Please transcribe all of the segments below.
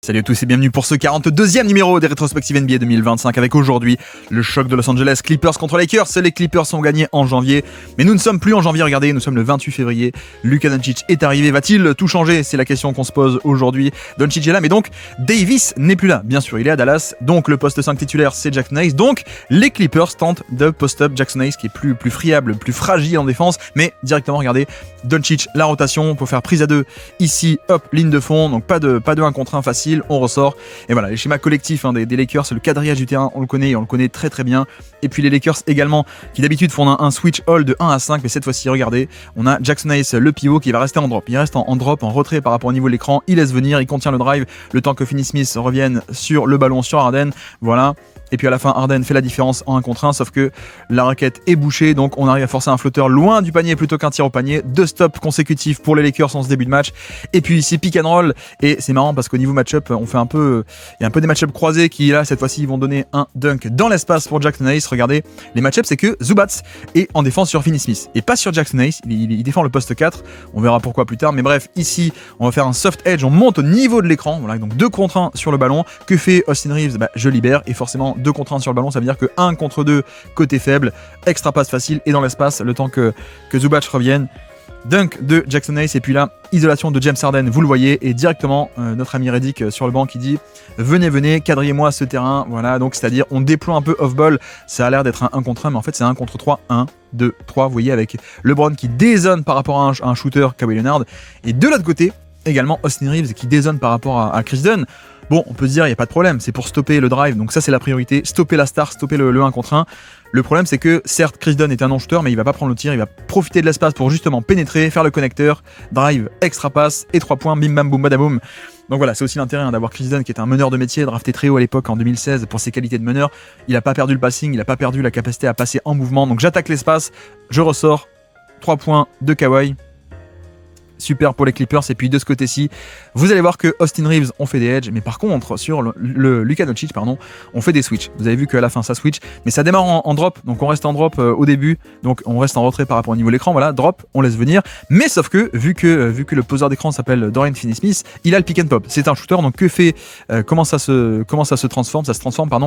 Salut à tous et bienvenue pour ce 42e numéro des rétrospectives NBA 2025 avec aujourd'hui le choc de Los Angeles Clippers contre Lakers. Les Clippers ont gagné en janvier, mais nous ne sommes plus en janvier, regardez, nous sommes le 28 février. Luka Doncic est arrivé, va-t-il tout changer? C'est la question qu'on se pose aujourd'hui. Doncic est là, mais donc Davis n'est plus là. Bien sûr, il est à Dallas, donc le poste 5 titulaire c'est Jackson Hayes, donc les Clippers tentent de post-up Jackson Hayes qui est plus friable, plus fragile en défense, mais directement, regardez, Doncic, la rotation pour faire prise à 2 ici, hop, ligne de fond, donc pas de 1 contre 1 facile. On ressort, et voilà, les schémas collectifs des Lakers, le quadrillage du terrain, on le connaît très très bien, et puis les Lakers également, qui d'habitude font un switch all de 1 à 5, mais cette fois-ci, regardez, on a Jackson Hayes, le pivot, qui va rester en drop, il reste en drop, en retrait par rapport au niveau de l'écran, il laisse venir, il contient le drive, le temps que Finney Smith revienne sur le ballon sur Harden, voilà. Et puis à la fin, Harden fait la différence en 1 contre 1, sauf que la raquette est bouchée, donc on arrive à forcer un flotteur loin du panier plutôt qu'un tir au panier. 2 stops consécutifs pour les Lakers en ce début de match. Et puis ici, pick and roll. Et c'est marrant parce qu'au niveau match-up, il y a un peu des match-up croisés qui, là, cette fois-ci, vont donner un dunk dans l'espace pour Jackson Hayes. Regardez, les match-up, c'est que Zubac est en défense sur Finney Smith et pas sur Jackson Hayes. Il défend le poste 4. On verra pourquoi plus tard. Mais bref, ici, on va faire un soft edge. On monte au niveau de l'écran. Voilà, donc 2 contre 1 sur le ballon. Que fait Austin Reeves? Je libère. Et forcément, 2 contre 1 sur le ballon, ça veut dire que 1 contre 2 côté faible, extra passe facile et dans l'espace, le temps que Zubac revienne. Dunk de Jackson Hayes, et puis là, isolation de James Harden, vous le voyez, et directement notre ami Redick sur le banc qui dit venez, quadrillez-moi ce terrain, voilà, donc c'est-à-dire on déploie un peu off-ball, ça a l'air d'être un 1 contre 1, mais en fait c'est un 1 contre 3, 1, 2, 3, vous voyez, avec LeBron qui dézone par rapport à un shooter, Kawhi Leonard, et de l'autre côté, également Austin Reeves qui dézone par rapport à Chris Dunn. Bon, on peut se dire, il n'y a pas de problème, c'est pour stopper le drive, donc ça c'est la priorité, stopper la star, stopper le 1 contre 1. Le problème c'est que, certes, Chris Dunn est un non-shooter, mais il va pas prendre le tir, il va profiter de l'espace pour justement pénétrer, faire le connecteur, drive, extra passe, et 3 points, bim bam boum badaboum. Donc voilà, c'est aussi l'intérêt d'avoir Chris Dunn qui est un meneur de métier, drafté très haut à l'époque en 2016 pour ses qualités de meneur. Il n'a pas perdu le passing, il n'a pas perdu la capacité à passer en mouvement, donc j'attaque l'espace, je ressors, 3 points de Kawhi. Super pour les Clippers, et puis de ce côté-ci, vous allez voir que Austin Reeves on fait des edges, mais par contre sur le Luka Doncic, on fait des switches. Vous avez vu qu'à la fin ça switch, mais ça démarre en drop, donc on reste en drop au début, donc on reste en retrait par rapport au niveau de l'écran, voilà, drop, on laisse venir, mais sauf que vu que le poseur d'écran s'appelle Dorian Finney-Smith, il a le pick and pop, c'est un shooter, donc que fait, comment ça se transforme,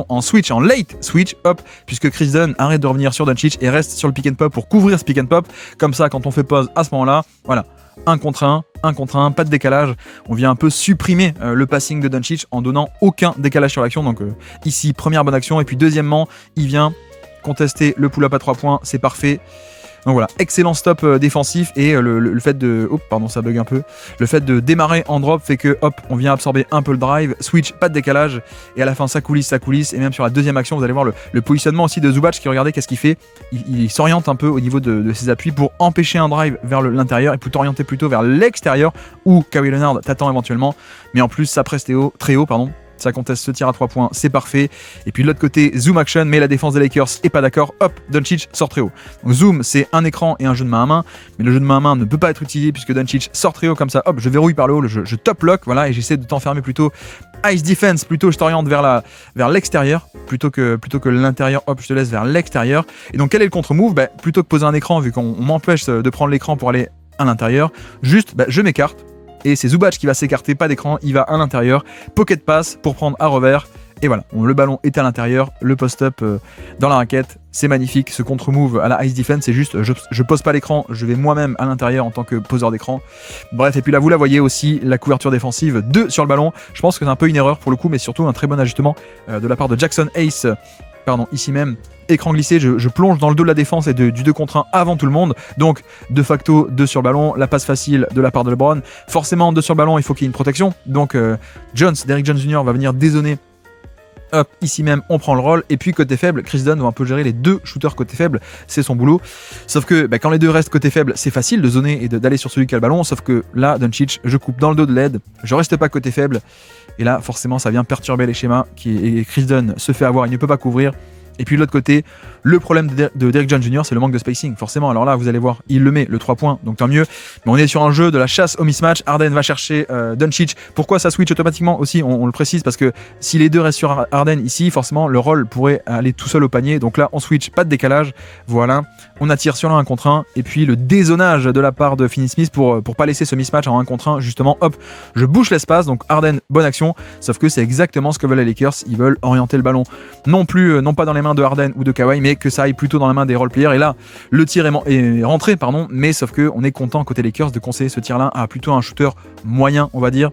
en switch, en late switch, hop, puisque Chris Dunn arrête de revenir sur Doncic et reste sur le pick and pop pour couvrir ce pick and pop, comme ça quand on fait pause à ce moment-là, voilà. 1 contre 1, pas de décalage. On vient un peu supprimer le passing de Doncic en donnant aucun décalage sur l'action. Donc ici, première bonne action. Et puis deuxièmement, il vient contester le pull-up à 3 points. C'est parfait. Donc voilà, excellent stop défensif, et le fait de... Oh, pardon, ça bug un peu. Le fait de démarrer en drop fait que, hop, on vient absorber un peu le drive, switch, pas de décalage, et à la fin, ça coulisse, et même sur la deuxième action, vous allez voir le positionnement aussi de Zubac qui, regardez, qu'est-ce qu'il fait. Il s'oriente un peu au niveau de ses appuis pour empêcher un drive vers l'intérieur, et pour t'orienter plutôt vers l'extérieur, où Kawhi Leonard t'attend éventuellement, mais en plus, ça presse très haut, pardon. Ça conteste ce tir à 3 points, c'est parfait. Et puis de l'autre côté, zoom action, mais la défense des Lakers est pas d'accord. Hop, Doncic sort très haut. Donc zoom, c'est un écran et un jeu de main à main, mais le jeu de main à main ne peut pas être utilisé puisque Doncic sort très haut comme ça. Hop, je verrouille par le haut, je top lock, voilà, et j'essaie de t'enfermer plutôt ice defense, plutôt je t'oriente vers l'extérieur plutôt que l'intérieur. Hop, je te laisse vers l'extérieur. Et donc quel est le contre-move? Plutôt que poser un écran, vu qu'on m'empêche de prendre l'écran pour aller à l'intérieur, juste je m'écarte. Et c'est Zubac qui va s'écarter, pas d'écran, il va à l'intérieur, pocket pass pour prendre à revers, et voilà, le ballon est à l'intérieur, le post-up dans la raquette, c'est magnifique, ce contre-move à la ice defense, c'est juste, je pose pas l'écran, je vais moi-même à l'intérieur en tant que poseur d'écran. Bref, et puis là vous la voyez aussi, la couverture défensive 2 sur le ballon, je pense que c'est un peu une erreur pour le coup, mais surtout un très bon ajustement de la part de Jackson Hayes. Ici même, écran glissé, je plonge dans le dos de la défense et du 2 contre 1 avant tout le monde, donc de facto 2 sur le ballon, la passe facile de la part de LeBron, forcément 2 sur le ballon, il faut qu'il y ait une protection, donc Derrick Jones Jr. va venir dézoner. Hop, ici même, on prend le rôle, et puis côté faible, Chris Dunn doit un peu gérer les 2 shooters côté faible, c'est son boulot, sauf que quand les 2 restent côté faible, c'est facile de zoner et d'aller sur celui qui a le ballon, sauf que là, Doncic, je coupe dans le dos de l'aide, je reste pas côté faible, et là, forcément, ça vient perturber les schémas, et Chris Dunn se fait avoir, il ne peut pas couvrir, Et puis de l'autre côté, le problème de Derrick Jones Jr., c'est le manque de spacing, forcément. Alors là, vous allez voir, il le met, le 3 points, donc tant mieux. Mais on est sur un jeu de la chasse au mismatch. Harden va chercher Doncic. Pourquoi ça switch automatiquement aussi, on le précise, parce que si les deux restent sur Harden ici, forcément, le rôle pourrait aller tout seul au panier. Donc là, on switch, pas de décalage. Voilà, on attire sur le 1 contre 1. Et puis le dézonage de la part de Finney-Smith pour pas laisser ce mismatch en 1 contre 1. Justement, hop, je bouche l'espace. Donc Harden, bonne action. Sauf que c'est exactement ce que veulent les Lakers. Ils veulent orienter le ballon non pas dans les mains de Harden ou de Kawhi, mais que ça aille plutôt dans la main des role-players. Et là, le tir est rentré, mais sauf qu'on est content côté Lakers de conseiller ce tir-là à plutôt un shooter moyen, on va dire.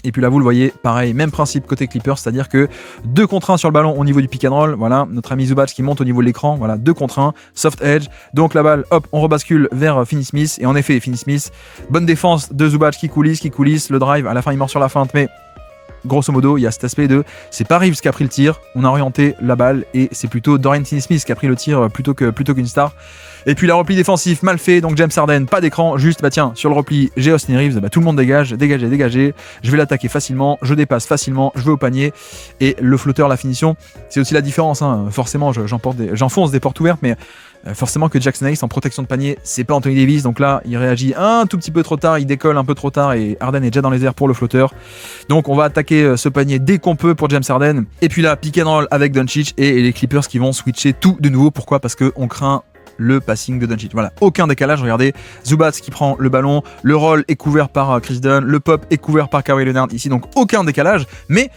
Et puis là, vous le voyez, pareil, même principe côté Clippers, c'est-à-dire que 2 contre 1 sur le ballon au niveau du pick and roll. Voilà, notre ami Zubac qui monte au niveau de l'écran. Voilà, 2 contre 1, soft edge. Donc la balle, hop, on rebascule vers Finney-Smith. Et en effet, Finney-Smith, bonne défense de Zubac qui coulisse. Le drive, à la fin, il mord sur la feinte, mais grosso modo, il y a cet aspect de c'est pas Reeves qui a pris le tir, on a orienté la balle et c'est plutôt Dorian Finney-Smith qui a pris le tir plutôt qu'une star. Et puis la repli défensif mal fait, donc James Harden, pas d'écran, juste tiens, sur le repli, j'ai Austin Reeves, tout le monde dégagez, je vais l'attaquer facilement, je dépasse facilement, je vais au panier, et le flotteur, la finition, c'est aussi la différence, hein. Forcément j'enfonce des portes ouvertes, mais forcément que Jackson Hayes en protection de panier, c'est pas Anthony Davis, donc là il réagit un tout petit peu trop tard, il décolle un peu trop tard et Harden est déjà dans les airs pour le flotteur. Donc on va attaquer ce panier dès qu'on peut pour James Harden. Et puis là, pick and roll avec Doncic et les Clippers qui vont switcher tout de nouveau. Pourquoi ? Parce qu'on craint le passing de Doncic. Voilà, aucun décalage, regardez, Zubac qui prend le ballon, le roll est couvert par Chris Dunn, le pop est couvert par Kawhi Leonard ici, donc aucun décalage, mais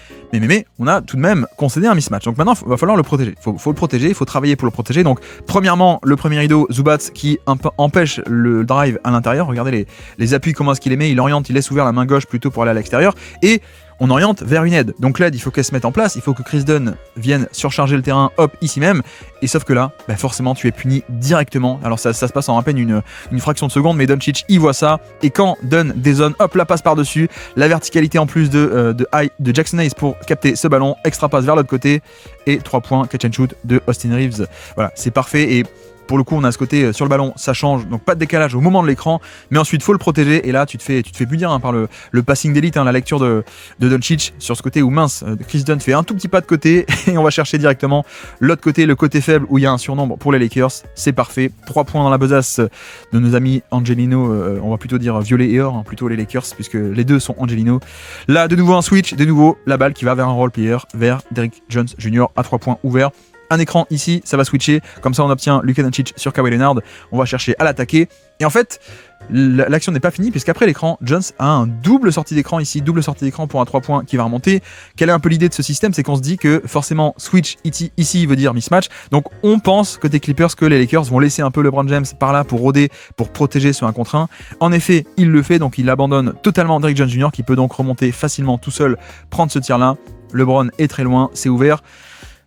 on a tout de même concédé un mismatch. Donc maintenant, il va falloir le protéger. Faut le protéger, il faut travailler pour le protéger. Donc premièrement, le premier rideau, Zubac qui empêche le drive à l'intérieur. Regardez les appuis, comment est-ce qu'il les met, il oriente, il laisse ouvert la main gauche plutôt pour aller à l'extérieur, et on oriente vers une aide. Donc l'aide, il faut qu'elle se mette en place, il faut que Chris Dunn vienne surcharger le terrain, hop, ici même, et sauf que là, forcément, tu es puni directement. Alors ça se passe en à peine une fraction de seconde, mais Doncic, il voit ça, et quand Dunn dézone, hop, la passe par-dessus, la verticalité en plus de Jackson Hayes pour capter ce ballon, extra passe vers l'autre côté, et 3 points, catch and shoot de Austin Reeves. Voilà, c'est parfait, et pour le coup, on a ce côté sur le ballon, ça change, donc pas de décalage au moment de l'écran, mais ensuite faut le protéger, et là tu te fais punir par le passing d'élite, la lecture de Doncic sur ce côté où mince, Chris Dunn fait un tout petit pas de côté, et on va chercher directement l'autre côté, le côté faible où il y a un surnombre pour les Lakers, c'est parfait, 3 points dans la besace de nos amis Angelino, on va plutôt dire violet et or, plutôt les Lakers, puisque les deux sont Angelino. Là, de nouveau un switch, de nouveau la balle qui va vers un role player, vers Derrick Jones Jr. à 3 points ouverts. Un écran ici, ça va switcher, comme ça on obtient Luka Doncic sur Kawhi Leonard, on va chercher à l'attaquer, et en fait, l'action n'est pas finie, puisqu'après l'écran, Jones a un double sortie d'écran ici, double sortie d'écran pour un 3 points qui va remonter. Quelle est un peu l'idée de ce système ? C'est qu'on se dit que forcément, switch ici veut dire mismatch, donc on pense côté Clippers que les Lakers vont laisser un peu LeBron James par là pour rôder, pour protéger ce 1 contre 1. En effet, il le fait, donc il abandonne totalement Derrick Jones Jr. qui peut donc remonter facilement tout seul, prendre ce tir-là. LeBron est très loin, c'est ouvert.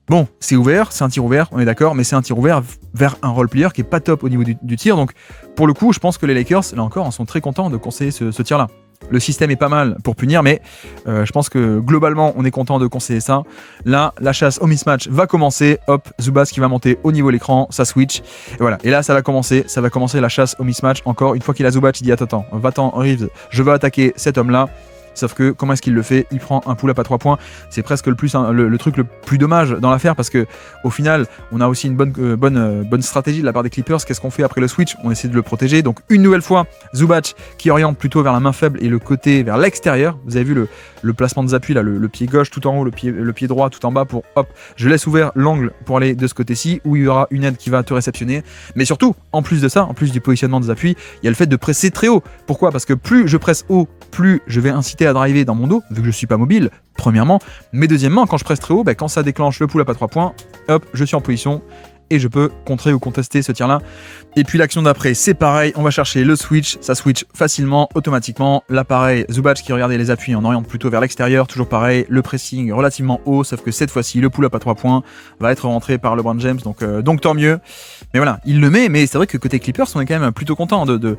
Bon, c'est ouvert, c'est un tir ouvert, on est d'accord, mais c'est un tir ouvert vers un role player qui est pas top au niveau du tir, donc pour le coup, je pense que les Lakers, là encore, en sont très contents de conseiller ce tir-là. Le système est pas mal pour punir, mais je pense que globalement, on est content de conseiller ça. Là, la chasse au mismatch va commencer, hop, Zubac qui va monter au niveau de l'écran, ça switch, et voilà. Et là, ça va commencer la chasse au mismatch, encore, une fois qu'il a Zubac, il dit attends, va-t'en Reeves, je veux attaquer cet homme-là. Sauf que comment est-ce qu'il le fait ? Il prend un pull-up à 3 points. C'est presque le truc le plus dommage dans l'affaire, parce que au final, on a aussi une bonne stratégie de la part des Clippers. Qu'est-ce qu'on fait après le switch ? On essaie de le protéger. Donc une nouvelle fois, Zubac qui oriente plutôt vers la main faible et le côté vers l'extérieur. Vous avez vu le placement des appuis là, le pied gauche tout en haut, le pied droit tout en bas pour hop, je laisse ouvert l'angle pour aller de ce côté-ci où il y aura une aide qui va te réceptionner. Mais surtout, en plus de ça, en plus du positionnement des appuis, il y a le fait de presser très haut. Pourquoi ? Parce que plus je presse haut, plus je vais inciter à driver dans mon dos, vu que je suis pas mobile, premièrement, mais deuxièmement, quand je presse très haut, quand ça déclenche le pull-up à 3 points, hop, je suis en position et je peux contrer ou contester ce tir-là. Et puis l'action d'après, c'est pareil, on va chercher le switch, ça switch facilement, automatiquement. Là pareil, Zubac qui regardait les appuis, on oriente plutôt vers l'extérieur, toujours pareil, le pressing relativement haut, sauf que cette fois-ci, le pull-up à 3 points va être rentré par LeBron James, donc tant mieux. Mais voilà, il le met, mais c'est vrai que côté Clippers, on est quand même plutôt content de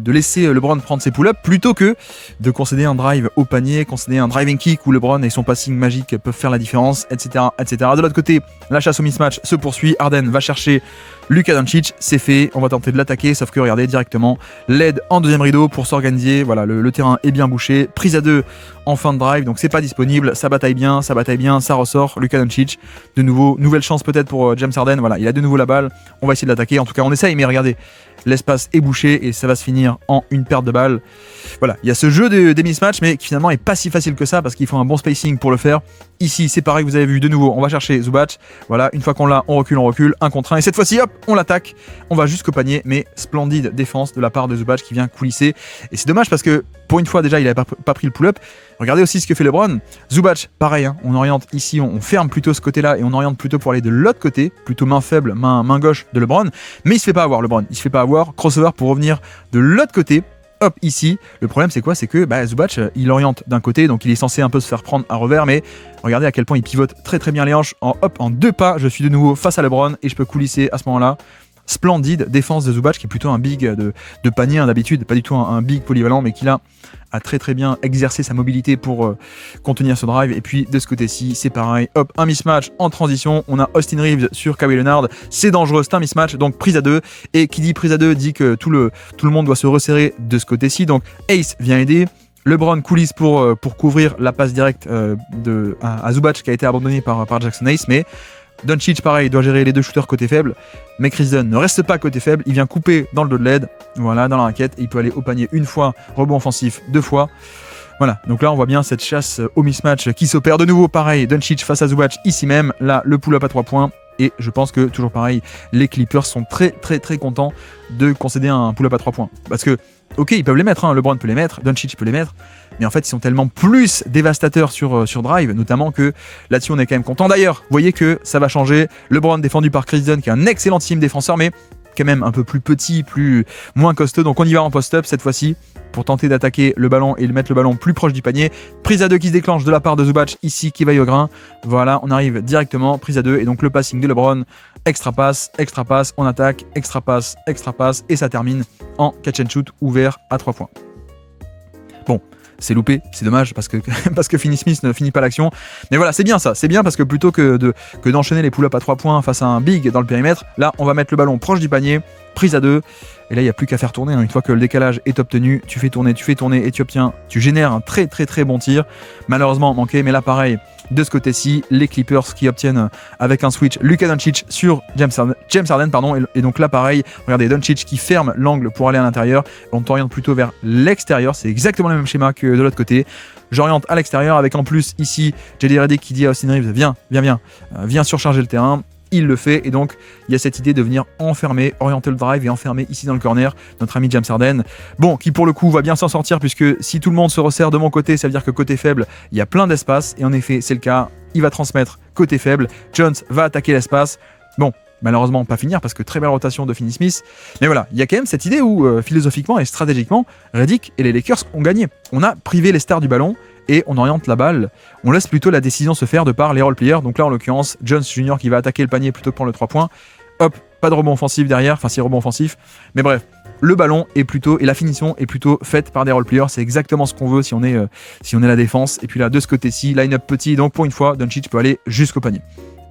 laisser LeBron prendre ses pull-ups plutôt que de concéder un drive au panier, concéder un driving kick où LeBron et son passing magique peuvent faire la différence, etc., etc. De l'autre côté, la chasse au mismatch se poursuit, Harden va chercher Luka Doncic, c'est fait, on va tenter de l'attaquer, sauf que regardez directement, l'aide en deuxième rideau pour s'organiser, voilà, le terrain est bien bouché, prise à 2 en fin de drive, donc c'est pas disponible, ça bataille bien, ça ressort, Luka Doncic, de nouveau, nouvelle chance peut-être pour James Harden, voilà, il a de nouveau la balle, on va essayer de l'attaquer, en tout cas on essaye, mais regardez, l'espace est bouché et ça va se finir en une perte de balle. Voilà, il y a ce jeu des mismatchs, mais qui finalement est pas si facile que ça parce qu'il faut un bon spacing pour le faire. Ici, c'est pareil, vous avez vu de nouveau, on va chercher Zubac. Voilà, une fois qu'on l'a, on recule, 1 contre 1. Et cette fois-ci, hop, on l'attaque, on va jusqu'au panier, mais splendide défense de la part de Zubac qui vient coulisser. Et c'est dommage parce que pour une fois déjà, il n'avait pas pris le pull-up. Regardez aussi ce que fait LeBron. Zubac, pareil, hein, on oriente ici, on ferme plutôt ce côté-là et on oriente plutôt pour aller de l'autre côté, plutôt main faible, main gauche de LeBron. Mais il se fait pas avoir, LeBron. Il se fait pas avoir, crossover pour revenir de l'autre côté. Hop, ici, le problème c'est quoi? C'est que Zubac, il oriente d'un côté, donc il est censé un peu se faire prendre un revers, mais regardez à quel point il pivote très bien les hanches. En 2 pas, je suis de nouveau face à LeBron et je peux coulisser à ce moment-là. Splendide défense de Zubac qui est plutôt un big de panier d'habitude, pas du tout un big polyvalent, mais qui là a très bien exercé sa mobilité pour contenir ce drive. Et puis de ce côté-ci, c'est pareil, hop, un mismatch en transition, on a Austin Reeves sur Kawhi Leonard, c'est dangereux, c'est un mismatch, donc prise à 2, et qui dit prise à 2 dit que tout le monde doit se resserrer de ce côté-ci, donc Ace vient aider. LeBron coulisse pour couvrir la passe directe à Zubac qui a été abandonné par Jackson Ace, mais Doncic, pareil, doit gérer les 2 shooters côté faible, mais Chris Dunn ne reste pas côté faible, il vient couper dans le dos de l'aide, voilà, dans la raquette, et il peut aller au panier une fois, rebond offensif 2 fois. Voilà, donc là on voit bien cette chasse au mismatch qui s'opère de nouveau, pareil, Doncic face à Zubac ici même, là le pull-up à 3 points, et je pense que, toujours pareil, les Clippers sont très contents de concéder un pull-up à 3 points. Parce que, ok, ils peuvent les mettre, hein, LeBron peut les mettre, Doncic peut les mettre, mais en fait, ils sont tellement plus dévastateurs sur drive, notamment que là-dessus, on est quand même content. D'ailleurs, vous voyez que ça va changer. LeBron défendu par Chris Dunn, qui est un excellentissime défenseur, mais quand même un peu plus petit, moins costaud. Donc on y va en post-up cette fois-ci pour tenter d'attaquer le ballon et de mettre le ballon plus proche du panier. Prise à 2 qui se déclenche de la part de Zubac ici qui vaille au grain. Voilà, on arrive directement, prise à 2 et donc le passing de LeBron, extra passe, on attaque, extra passe et ça termine en catch and shoot ouvert à 3 points. Bon, c'est loupé, c'est dommage parce que Finney Smith ne finit pas l'action. Mais voilà, c'est bien ça, c'est bien parce que plutôt que d'enchaîner les pull-ups à 3 points face à un big dans le périmètre, là on va mettre le ballon proche du panier, prise à 2, et là il n'y a plus qu'à faire tourner, hein. Une fois que le décalage est obtenu, tu fais tourner et tu génères un très bon tir, malheureusement manqué, mais là pareil, de ce côté-ci, les Clippers qui obtiennent avec un switch Luka Doncic sur James Harden, et donc là pareil, regardez Doncic qui ferme l'angle pour aller à l'intérieur, on t'oriente plutôt vers l'extérieur, c'est exactement le même schéma que de l'autre côté. J'oriente à l'extérieur avec en plus ici JD Redick qui dit à Austin Reeves viens surcharger le terrain. Il le fait et donc il y a cette idée de venir enfermer, orienter le drive et enfermer ici dans le corner notre ami James Harden. Bon, qui pour le coup va bien s'en sortir puisque si tout le monde se resserre de mon côté, ça veut dire que côté faible, il y a plein d'espace et en effet c'est le cas, il va transmettre côté faible, Jones va attaquer l'espace. Bon, malheureusement pas finir parce que très belle rotation de Finney Smith, mais voilà, il y a quand même cette idée où philosophiquement et stratégiquement, Redick et les Lakers ont gagné. On a privé les stars du ballon et on oriente la balle, on laisse plutôt la décision se faire de par les role-players, donc là en l'occurrence Jones Jr. qui va attaquer le panier plutôt que prendre le 3 points, hop, pas de rebond offensif derrière, enfin si rebond offensif, mais bref, le ballon est plutôt, et la finition est plutôt faite par des role-players, c'est exactement ce qu'on veut si on est la défense, et puis là de ce côté-ci, line-up petit, donc pour une fois, Doncic peut aller jusqu'au panier.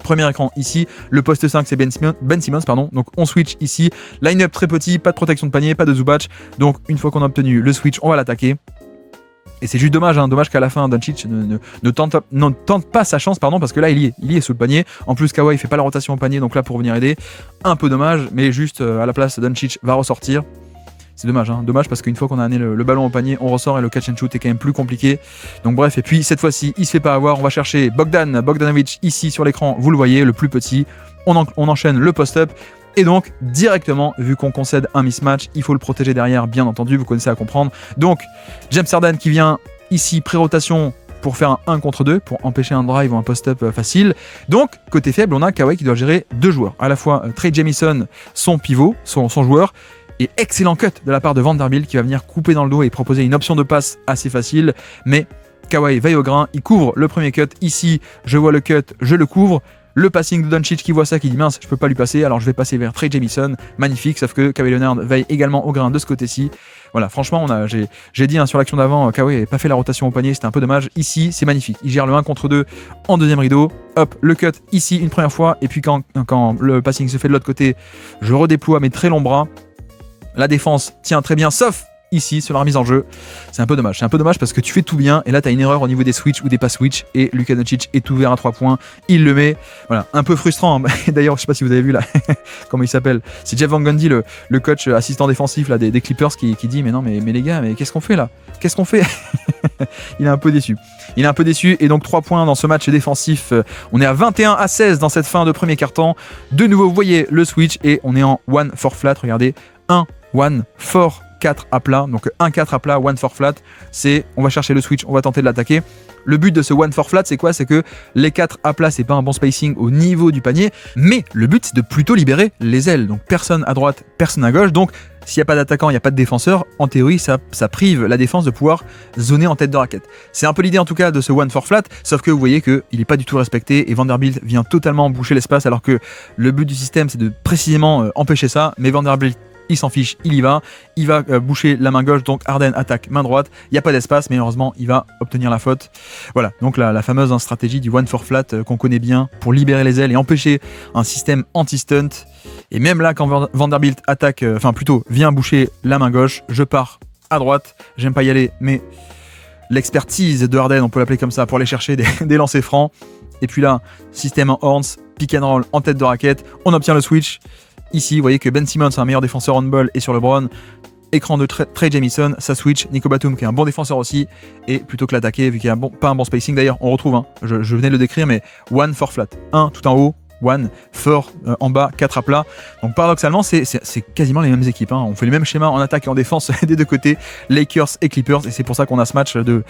Premier écran ici, le poste 5 c'est Ben Simmons, donc on switch ici, line-up très petit, pas de protection de panier, pas de Zubac, donc une fois qu'on a obtenu le switch, on va l'attaquer. Et c'est juste dommage, dommage qu'à la fin Doncic ne tente pas sa chance, parce que là il y est sous le panier. En plus Kawhi fait pas la rotation au panier, donc là pour venir aider, un peu dommage, mais juste à la place Doncic va ressortir. C'est dommage, dommage parce qu'une fois qu'on a amené le ballon au panier, on ressort et le catch and shoot est quand même plus compliqué. Donc bref, et puis cette fois-ci, il se fait pas avoir, on va chercher Bogdanovic ici sur l'écran, vous le voyez, le plus petit. On enchaîne le post-up. Et donc, directement, vu qu'on concède un mismatch, il faut le protéger derrière, bien entendu, vous connaissez à comprendre. Donc, James Harden qui vient ici, pré-rotation, pour faire un 1 contre 2, pour empêcher un drive ou un post-up facile. Donc, côté faible, on a Kawhi qui doit gérer 2 joueurs. À la fois Trey Jamison, son pivot, son joueur, et excellent cut de la part de Vanderbilt qui va venir couper dans le dos et proposer une option de passe assez facile. Mais Kawhi veille au grain, il couvre le premier cut. Ici, je vois le cut, je le couvre. Le passing de Doncic qui voit ça, qui dit mince, je peux pas lui passer, alors je vais passer vers Trey Jamison. Magnifique, sauf que Kawhi Leonard veille également au grain de ce côté-ci. Voilà, franchement, j'ai dit sur l'action d'avant, Kawhi n'avait pas fait la rotation au panier, c'était un peu dommage. Ici, c'est magnifique. Il gère le 1 contre 2 en deuxième rideau. Hop, le cut ici une première fois. Et puis quand le passing se fait de l'autre côté, je redéploie mes très longs bras. La défense tient très bien, sauf ici sur la remise en jeu. C'est un peu dommage. C'est un peu dommage parce que tu fais tout bien et là tu as une erreur au niveau des switches ou des pas switch et Luka Doncic est ouvert à 3 points. Il le met. Voilà, un peu frustrant. D'ailleurs, je sais pas si vous avez vu là, comment il s'appelle. C'est Jeff Van Gundy, le coach assistant défensif là, des Clippers qui dit mais non, mais les gars, mais qu'est-ce qu'on fait là? Qu'est-ce qu'on fait? Il est un peu déçu. Il est un peu déçu et donc 3 points dans ce match défensif. On est à 21-16 dans cette fin de premier quart-temps. De nouveau, vous voyez le switch et on est en 1 4 flat. Regardez, 1 1 4 4 à plat, donc 1-4 à plat, 1-4 flat, c'est on va chercher le switch, on va tenter de l'attaquer. Le but de ce 1-4 flat, c'est quoi? C'est que les 4 à plat, c'est pas un bon spacing au niveau du panier, mais le but, c'est de plutôt libérer les ailes. Donc personne à droite, personne à gauche. Donc s'il n'y a pas d'attaquant, il n'y a pas de défenseur, en théorie, ça prive la défense de pouvoir zoner en tête de raquette. C'est un peu l'idée en tout cas de ce 1-4 flat, sauf que vous voyez qu'il n'est pas du tout respecté et Vanderbilt vient totalement boucher l'espace alors que le but du système, c'est de précisément empêcher ça, mais Vanderbilt, il s'en fiche, il va boucher la main gauche, donc Harden attaque main droite, il n'y a pas d'espace, mais heureusement il va obtenir la faute. Voilà, donc la fameuse stratégie du 1-4 flat qu'on connaît bien pour libérer les ailes et empêcher un système anti-stunt. Et même là, quand Vanderbilt attaque, vient boucher la main gauche, je pars à droite, j'aime pas y aller, mais l'expertise de Harden, on peut l'appeler comme ça, pour aller chercher des lancers francs. Et puis là, système en horns, pick and roll en tête de raquette, on obtient le switch. Ici, vous voyez que Ben Simmons, un meilleur défenseur on-ball, est sur le LeBron. Écran de Trey Jamison, ça switch. Nico Batum, qui est un bon défenseur aussi. Et plutôt que l'attaquer, vu qu'il n'y a pas un bon spacing, d'ailleurs, on retrouve, je venais de le décrire, mais 1-4 flat. 1 tout en haut, 1-4 en bas, 4 à plat. Donc paradoxalement, c'est quasiment les mêmes équipes. On fait le même schéma en attaque et en défense des deux côtés, Lakers et Clippers. Et c'est pour ça qu'on a ce match de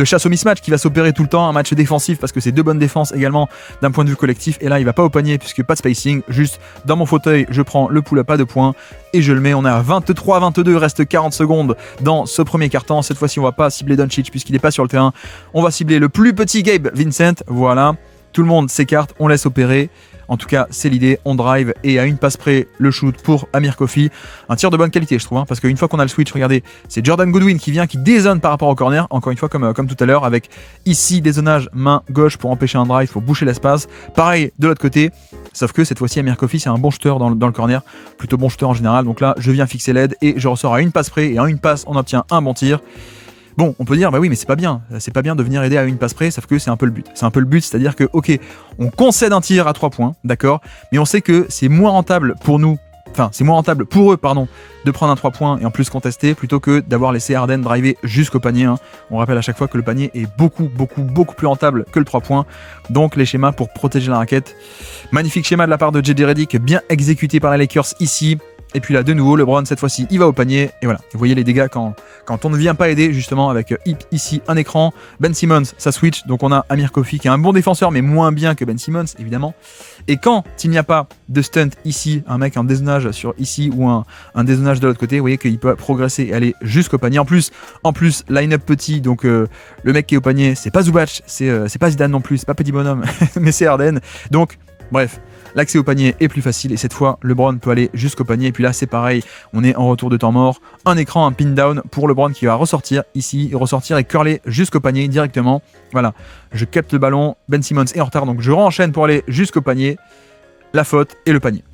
chasse au mismatch qui va s'opérer tout le temps. Un match défensif parce que c'est deux bonnes défenses également d'un point de vue collectif. Et là, il va pas au panier puisque pas de spacing. Juste dans mon fauteuil, je prends le pull-up à 2 points et je le mets. On est à 23-22, reste 40 secondes dans ce premier quart-temps. Cette fois-ci, on va pas cibler Doncic puisqu'il n'est pas sur le terrain. On va cibler le plus petit Gabe Vincent. Voilà. Tout le monde s'écarte, on laisse opérer. En tout cas, c'est l'idée, on drive et à une passe près, le shoot pour Amir Coffey. Un tir de bonne qualité, je trouve, parce qu'une fois qu'on a le switch, regardez, c'est Jordan Goodwin qui vient, qui dézone par rapport au corner, encore une fois comme tout à l'heure, avec ici dézonage main gauche pour empêcher un drive, pour boucher l'espace. Pareil de l'autre côté, sauf que cette fois-ci, Amir Coffey, c'est un bon shooter dans le corner, plutôt bon shooter en général. Donc là, je viens fixer l'aide et je ressors à une passe près et en une passe, on obtient un bon tir. Bon, on peut dire, bah oui, mais c'est pas bien de venir aider à une passe près, sauf que c'est un peu le but. C'est un peu le but, c'est-à-dire que, ok, on concède un tir à 3 points, d'accord, mais on sait que c'est moins rentable pour nous, c'est moins rentable pour eux, de prendre un 3 points et en plus contester, plutôt que d'avoir laissé Harden driver jusqu'au panier. On rappelle à chaque fois que le panier est beaucoup plus rentable que le 3 points. Donc les schémas pour protéger la raquette. Magnifique schéma de la part de JJ Redick, bien exécuté par les Lakers ici. Et puis là, de nouveau, LeBron, cette fois-ci, il va au panier. Et voilà, vous voyez les dégâts quand on ne vient pas aider, justement, avec ici un écran. Ben Simmons, ça switch. Donc on a Amir Coffey, qui est un bon défenseur, mais moins bien que Ben Simmons, évidemment. Et quand il n'y a pas de stunt ici, un mec en dézonage sur ici ou un dézonage de l'autre côté, vous voyez qu'il peut progresser et aller jusqu'au panier. En plus, line-up petit. Donc le mec qui est au panier, c'est pas Zubac, c'est pas Zidane non plus, c'est pas petit bonhomme, mais c'est Harden. Donc, bref. L'accès au panier est plus facile et cette fois LeBron peut aller jusqu'au panier. Et puis là c'est pareil, on est en retour de temps mort. Un écran, un pin down pour LeBron qui va ressortir ici, et curler jusqu'au panier directement. Voilà, je capte le ballon, Ben Simmons est en retard donc je renchaîne pour aller jusqu'au panier. La faute et le panier.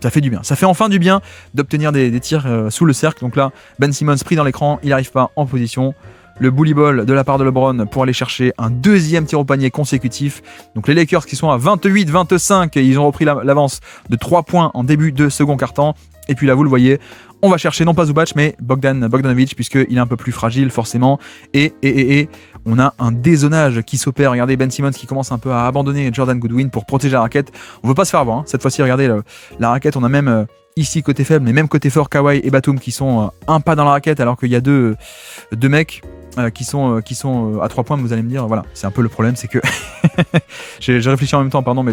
Ça fait du bien, ça fait enfin du bien d'obtenir des tirs sous le cercle. Donc là Ben Simmons pris dans l'écran, il n'arrive pas en position. Le bully ball de la part de LeBron pour aller chercher un deuxième tir au panier consécutif. Donc les Lakers qui sont à 28-25, ils ont repris l'avance de 3 points en début de second quart-temps. Et puis là, vous le voyez, on va chercher non pas Zubac, mais Bogdanovic, puisqu'il est un peu plus fragile forcément. Et on a un dézonage qui s'opère. Regardez Ben Simmons qui commence un peu à abandonner Jordan Goodwin pour protéger la raquette. On ne veut pas se faire avoir. Cette fois-ci, regardez la raquette, on a même... ici côté faible, mais même côté fort, Kawhi et Batum qui sont un pas dans la raquette alors qu'il y a deux mecs qui sont à 3 points. Vous allez me dire, voilà, c'est un peu le problème, c'est que j'ai réfléchi en même temps, pardon, mais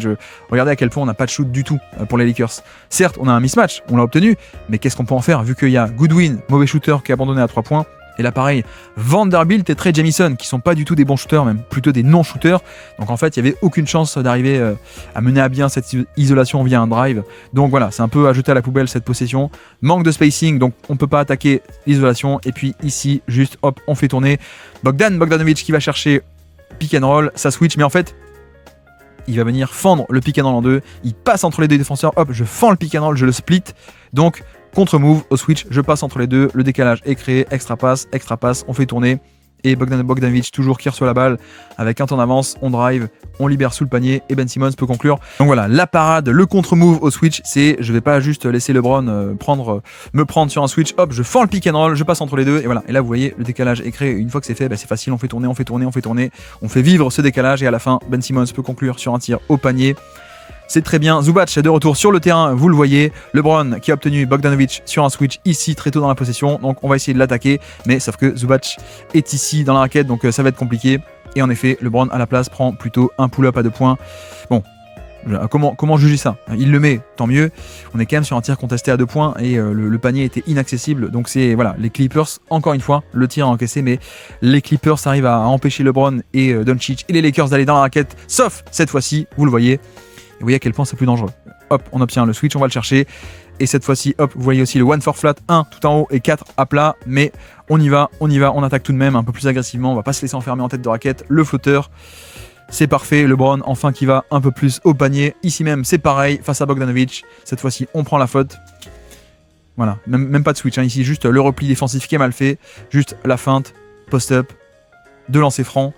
regardez à quel point on n'a pas de shoot du tout pour les Lakers. Certes, on a un mismatch, on l'a obtenu, mais qu'est-ce qu'on peut en faire vu qu'il y a Goodwin, mauvais shooter qui est abandonné à 3 points, Et là pareil, Vanderbilt et Trey Jemison qui sont pas du tout des bons shooters, même plutôt des non-shooters. Donc en fait il n'y avait aucune chance d'arriver à mener à bien cette isolation via un drive. Donc voilà, c'est un peu à jeter à la poubelle cette possession. Manque de spacing, donc on peut pas attaquer l'isolation. Et puis ici, juste hop, on fait tourner Bogdanovic qui va chercher pick and roll, ça switch, mais en fait il va venir fendre le pick and roll en deux, il passe entre les deux défenseurs, hop, je fends le pick and roll, je le split, donc contre-move au switch, je passe entre les deux, le décalage est créé, extra passe, on fait tourner, et Bogdanovic toujours qui reçoit la balle, avec un temps d'avance, on drive, on libère sous le panier, et Ben Simmons peut conclure. Donc voilà, la parade, le contre-move au switch, c'est, je vais pas juste laisser LeBron me prendre sur un switch, hop, je fends le pick and roll, je passe entre les deux, et voilà, et là vous voyez, le décalage est créé, et une fois que c'est fait, c'est facile, on fait tourner, on fait vivre ce décalage, et à la fin, Ben Simmons peut conclure sur un tir au panier. C'est très bien, Zubac est de retour sur le terrain, vous le voyez, LeBron qui a obtenu Bogdanovic sur un switch ici très tôt dans la possession, donc on va essayer de l'attaquer, mais sauf que Zubac est ici dans la raquette, donc ça va être compliqué, et en effet, LeBron à la place prend plutôt un pull-up à 2 points. Bon, comment juger ça? Il le met, tant mieux, on est quand même sur un tir contesté à 2 points, et le panier était inaccessible, donc c'est, voilà, les Clippers, encore une fois, le tir a encaissé, mais les Clippers arrivent à empêcher LeBron et Doncic et les Lakers d'aller dans la raquette, sauf cette fois-ci, vous le voyez. Et vous voyez à quel point c'est plus dangereux. Hop, on obtient le switch, on va le chercher. Et cette fois-ci, hop, vous voyez aussi le 1 for flat, 1 tout en haut et 4 à plat. Mais on y va, on attaque tout de même un peu plus agressivement. On va pas se laisser enfermer en tête de raquette. Le flotteur, c'est parfait. LeBron, enfin, qui va un peu plus au panier. Ici même, c'est pareil, face à Bogdanovic. Cette fois-ci, on prend la faute. Voilà, même pas de switch. Hein. Ici, juste le repli défensif qui est mal fait. Juste la feinte, post-up, de lancer franc.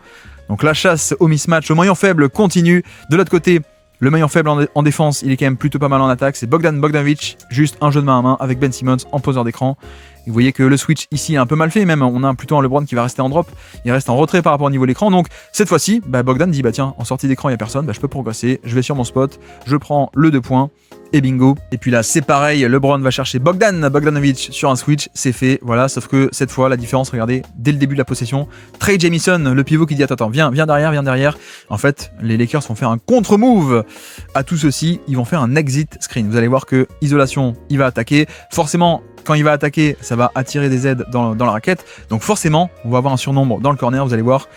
Donc la chasse au mismatch, au maillon faible continue. De l'autre côté, le maillon faible en défense, il est quand même plutôt pas mal en attaque. C'est Bogdanovic, juste un jeu de main à main avec Ben Simmons en poseur d'écran. Et vous voyez que le switch ici est un peu mal fait, même on a plutôt un LeBron qui va rester en drop, il reste en retrait par rapport au niveau de l'écran. Donc cette fois-ci, Bogdan dit tiens, en sortie d'écran il n'y a personne, je peux progresser, je vais sur mon spot, je prends le 2 points. Et bingo. Et puis là, c'est pareil, LeBron va chercher Bogdanovic sur un switch, c'est fait, voilà, sauf que cette fois, la différence, regardez, dès le début de la possession, Trey Jemison, le pivot qui dit attends, viens derrière. En fait, les Lakers vont faire un contre-move à tout ceci, ils vont faire un exit screen. Vous allez voir que isolation, il va attaquer. Forcément, quand il va attaquer, ça va attirer des aides dans la raquette. Donc forcément, on va avoir un surnombre dans le corner, vous allez voir.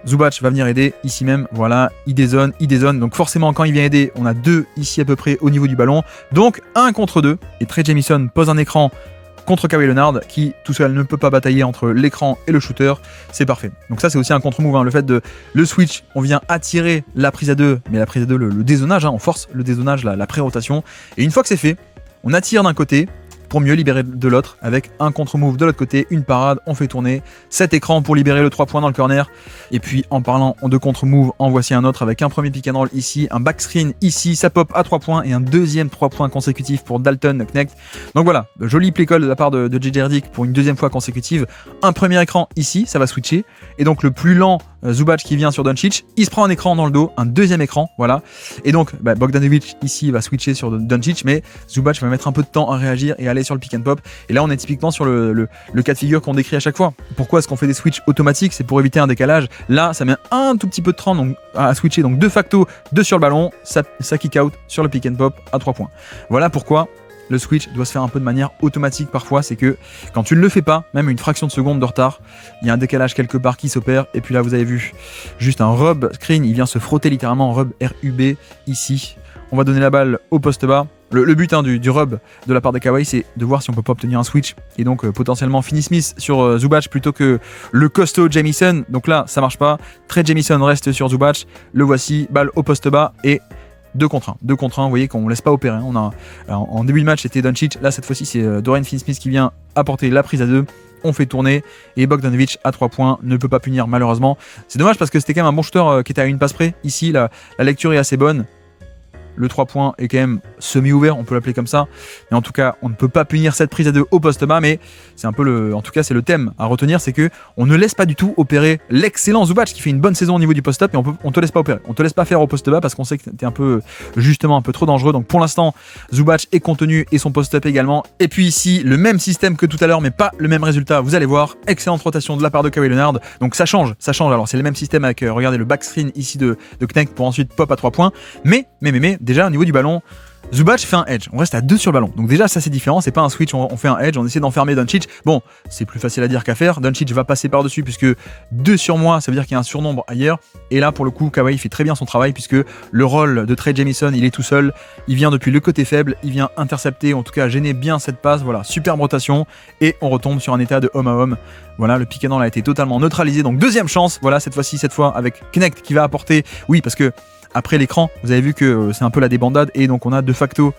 Zubac va venir aider ici même, voilà, il dézone, donc forcément quand il vient aider, on a 2 ici à peu près au niveau du ballon, donc 1 contre 2, et Trey Jemison pose un écran contre Kawhi Leonard, qui tout seul ne peut pas batailler entre l'écran et le shooter, c'est parfait. Donc ça c'est aussi un contre-move, hein, le fait de le switch, on vient attirer la prise à 2, mais la prise à 2, le dézonage, hein, on force le dézonage, la pré-rotation, et une fois que c'est fait, on attire d'un côté, pour mieux libérer de l'autre, avec un contre-move de l'autre côté, une parade, on fait tourner cet écran pour libérer le 3 points dans le corner. Et puis en parlant de contre-move, en voici un autre avec un premier pick and roll ici, un back screen ici, ça pop à 3 points et un deuxième 3 points consécutif pour Dalton Knecht. Donc voilà, joli play call de la part de JJ Redick pour une deuxième fois consécutive. Un premier écran ici, ça va switcher. Et donc le plus lent Zubac qui vient sur Doncic, il se prend un écran dans le dos, un deuxième écran, voilà. Et donc Bogdanovic ici va switcher sur Doncic, mais Zubac va mettre un peu de temps à réagir et aller sur le pick and pop. Et là on est typiquement sur le cas de figure qu'on décrit à chaque fois. Pourquoi est-ce qu'on fait des switches automatiques? C'est pour éviter un décalage. Là ça met un tout petit peu de temps donc, à switcher, donc de facto 2 sur le ballon, ça kick out sur le pick and pop à 3 points. Voilà pourquoi le switch doit se faire un peu de manière automatique parfois, c'est que quand tu ne le fais pas, même une fraction de seconde de retard, il y a un décalage quelque part qui s'opère, et puis là vous avez vu juste un rub screen, il vient se frotter littéralement, rub RUB ici. On va donner la balle au poste bas. Le but du rub de la part de Kawhi, c'est de voir si on peut pas obtenir un switch et donc potentiellement Finney Smith sur Zubac plutôt que le costaud Jamison. Donc là ça marche pas, Trey Jemison reste sur Zubac, le voici, balle au poste bas et 2 contre 1, vous voyez qu'on ne laisse pas opérer. Hein. En début de match, c'était Doncic. Là, cette fois-ci, c'est Dorian Finney-Smith qui vient apporter la prise à 2. On fait tourner et Bogdanovic à 3 points ne peut pas punir malheureusement. C'est dommage parce que c'était quand même un bon shooter qui était à une passe près. Ici, la lecture est assez bonne. Le 3 points est quand même semi-ouvert, on peut l'appeler comme ça. Mais en tout cas, on ne peut pas punir cette prise à 2 au poste bas, mais c'est un peu en tout cas, c'est le thème à retenir, c'est que on ne laisse pas du tout opérer l'excellent Zubac qui fait une bonne saison au niveau du post-up et on te laisse pas opérer. On te laisse pas faire au poste bas parce qu'on sait que t'es un peu trop dangereux. Donc pour l'instant, Zubac est contenu et son post-up également. Et puis ici, le même système que tout à l'heure, mais pas le même résultat. Vous allez voir, excellente rotation de la part de Kawhi Leonard. Donc ça change. Alors c'est le même système avec, regardez le back screen ici de Knecht pour ensuite pop à 3 points. Mais, déjà au niveau du ballon, Zubac fait un edge, on reste à 2 sur le ballon. Donc déjà ça c'est différent, c'est pas un switch, on fait un edge, on essaie d'enfermer Doncic. Bon, c'est plus facile à dire qu'à faire. Doncic va passer par-dessus puisque 2 sur moi, ça veut dire qu'il y a un surnombre ailleurs. Et là pour le coup, Kawhi fait très bien son travail puisque le rôle de Trey Jamison, il est tout seul. Il vient depuis le côté faible, il vient intercepter, en tout cas gêner bien cette passe. Voilà, superbe rotation et on retombe sur un état de homme à homme. Voilà, le pick and roll a été totalement neutralisé. Donc deuxième chance, voilà cette fois avec Knecht qui va apporter, oui parce que après l'écran, vous avez vu que c'est un peu la débandade et donc on a de facto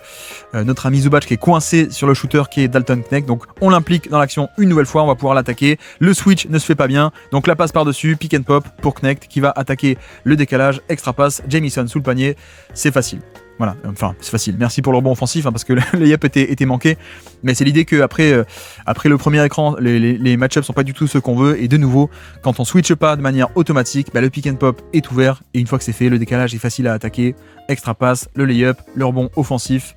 notre ami Zubac qui est coincé sur le shooter qui est Dalton Knecht. Donc on l'implique dans l'action une nouvelle fois, on va pouvoir l'attaquer. Le switch ne se fait pas bien, donc la passe par-dessus, pick and pop pour Knecht qui va attaquer le décalage, extra passe, Jamison sous le panier, c'est facile. Voilà, enfin c'est facile, merci pour le rebond offensif parce que le layup était manqué, mais c'est l'idée que après le premier écran, les match-ups sont pas du tout ceux qu'on veut, et de nouveau, quand on switche pas de manière automatique, le pick and pop est ouvert, et une fois que c'est fait, le décalage est facile à attaquer, extra passe, le layup, le rebond offensif,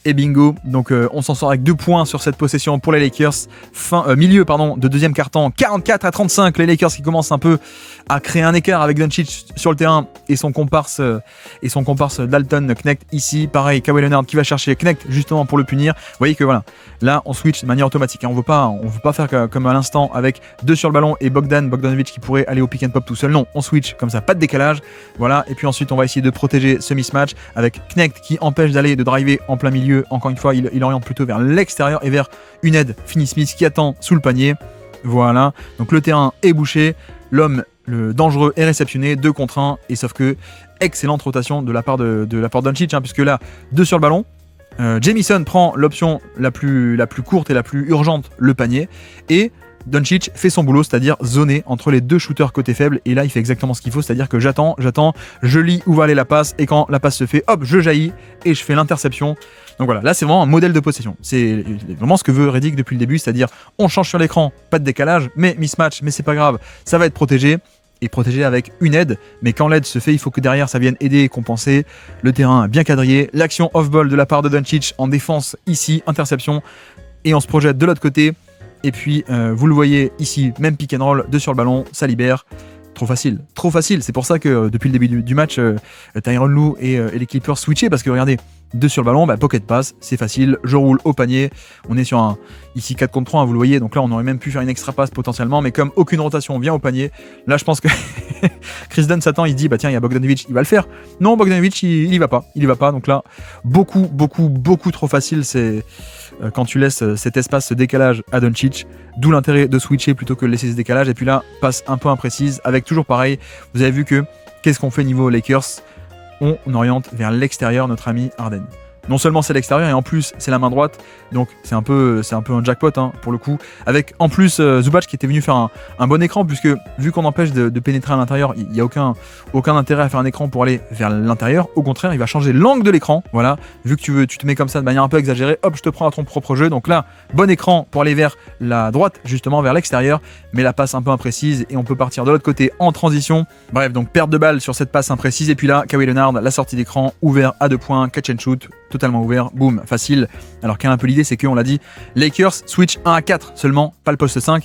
et bingo. Donc on s'en sort avec 2 points sur cette possession pour les Lakers. Milieu de deuxième quart-temps, 44-35. Les Lakers qui commencent un peu à créer un écart avec Doncic sur le terrain et son comparse Dalton Knecht ici. Pareil, Kawhi Leonard qui va chercher Knecht justement pour le punir. Vous voyez que voilà, là on switch de manière automatique. On veut pas faire comme à l'instant avec 2 sur le ballon et Bogdanovic qui pourrait aller au pick and pop tout seul. Non, on switch comme ça, pas de décalage. Voilà, et puis ensuite on va essayer de protéger ce mismatch avec Knecht qui empêche de driver en plein milieu. Encore une fois, il oriente plutôt vers l'extérieur et vers une aide, Finney Smith qui attend sous le panier. Voilà, donc le terrain est bouché, le dangereux est réceptionné, 2 contre 1, et sauf que excellente rotation de la part de Doncic, puisque là, 2 sur le ballon. Jamison prend l'option la plus courte et la plus urgente, le panier, et Doncic fait son boulot, c'est-à-dire zoner entre les 2 shooters côté faible, et là il fait exactement ce qu'il faut, c'est-à-dire que j'attends, je lis où va aller la passe, et quand la passe se fait, hop, je jaillis et je fais l'interception. Donc voilà, là c'est vraiment un modèle de possession. C'est vraiment ce que veut Redick depuis le début, c'est-à-dire on change sur l'écran, pas de décalage, mais mismatch, mais c'est pas grave, ça va être protégé. Et protégé avec une aide, mais quand l'aide se fait, il faut que derrière ça vienne aider et compenser. Le terrain bien quadrillé, l'action off-ball de la part de Doncic en défense ici, interception, et on se projette de l'autre côté. Et puis vous le voyez ici, même pick and roll, 2 sur le ballon, ça libère. Trop facile. C'est pour ça que depuis le début du match, Tyronn Lue et les Clippers switchaient, parce que regardez, 2 sur le ballon, pocket pass, c'est facile, je roule au panier, on est sur un ici 4 contre 3, vous le voyez, donc là on aurait même pu faire une extra passe potentiellement, mais comme aucune rotation vient au panier, là je pense que Chris Dunn s'attend, il se dit tiens, il y a Bogdanovic, il va le faire. Non, Bogdanovic il y va pas, donc là beaucoup trop facile, c'est quand tu laisses cet espace, ce décalage à Doncic, d'où l'intérêt de switcher plutôt que de laisser ce décalage. Et puis là, passe un peu imprécise, avec toujours pareil, vous avez vu que qu'est-ce qu'on fait niveau Lakers, on oriente vers l'extérieur notre ami Harden. Non seulement c'est l'extérieur, et en plus c'est la main droite, donc c'est un peu un jackpot pour le coup, avec en plus Zubac qui était venu faire un bon écran, puisque vu qu'on empêche de pénétrer à l'intérieur, il n'y a aucun intérêt à faire un écran pour aller vers l'intérieur. Au contraire, il va changer l'angle de l'écran. Voilà, vu que tu te mets comme ça de manière un peu exagérée, hop, je te prends à ton propre jeu. Donc là, bon écran pour aller vers la droite, justement vers l'extérieur, mais la passe un peu imprécise, et on peut partir de l'autre côté en transition. Bref, donc perte de balle sur cette passe imprécise, et puis là, Kawhi Leonard, la sortie d'écran, ouvert à 2 points, catch and shoot, totalement ouvert, boum, facile. Alors qu'un peu l'idée, c'est qu'on l'a dit, Lakers switch 1 à 4 seulement, pas le poste 5.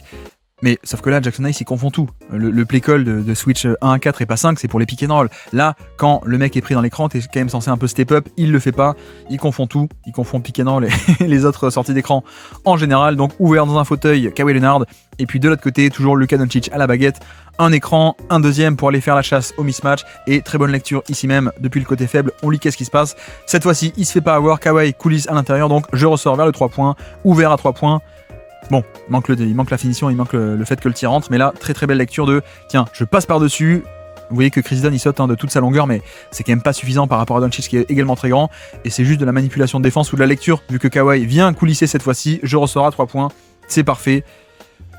Mais sauf que là, Jackson Hayes, il confond tout. Le play call de switch 1 à 4 et pas 5, c'est pour les pick and roll. Là, quand le mec est pris dans l'écran, t'es quand même censé un peu step up, il le fait pas, il confond tout, il confond pick and roll et les autres sorties d'écran en général. Donc ouvert dans un fauteuil, Kawhi Leonard, et puis de l'autre côté, toujours Luka Doncic à la baguette, un écran, un deuxième pour aller faire la chasse au mismatch, et très bonne lecture ici même, depuis le côté faible, on lit qu'est-ce qui se passe. Cette fois-ci, il se fait pas avoir, Kawhi coulisse à l'intérieur, donc je ressors vers le 3 points, ouvert à 3 points. Bon, il manque la finition, il manque le fait que le tir rentre, mais là, très belle lecture de tiens, je passe par-dessus. Vous voyez que Chris Dunn il saute de toute sa longueur, mais c'est quand même pas suffisant par rapport à Doncic qui est également très grand, et c'est juste de la manipulation de défense ou de la lecture, vu que Kawhi vient coulisser cette fois-ci, je ressors à 3 points, c'est parfait.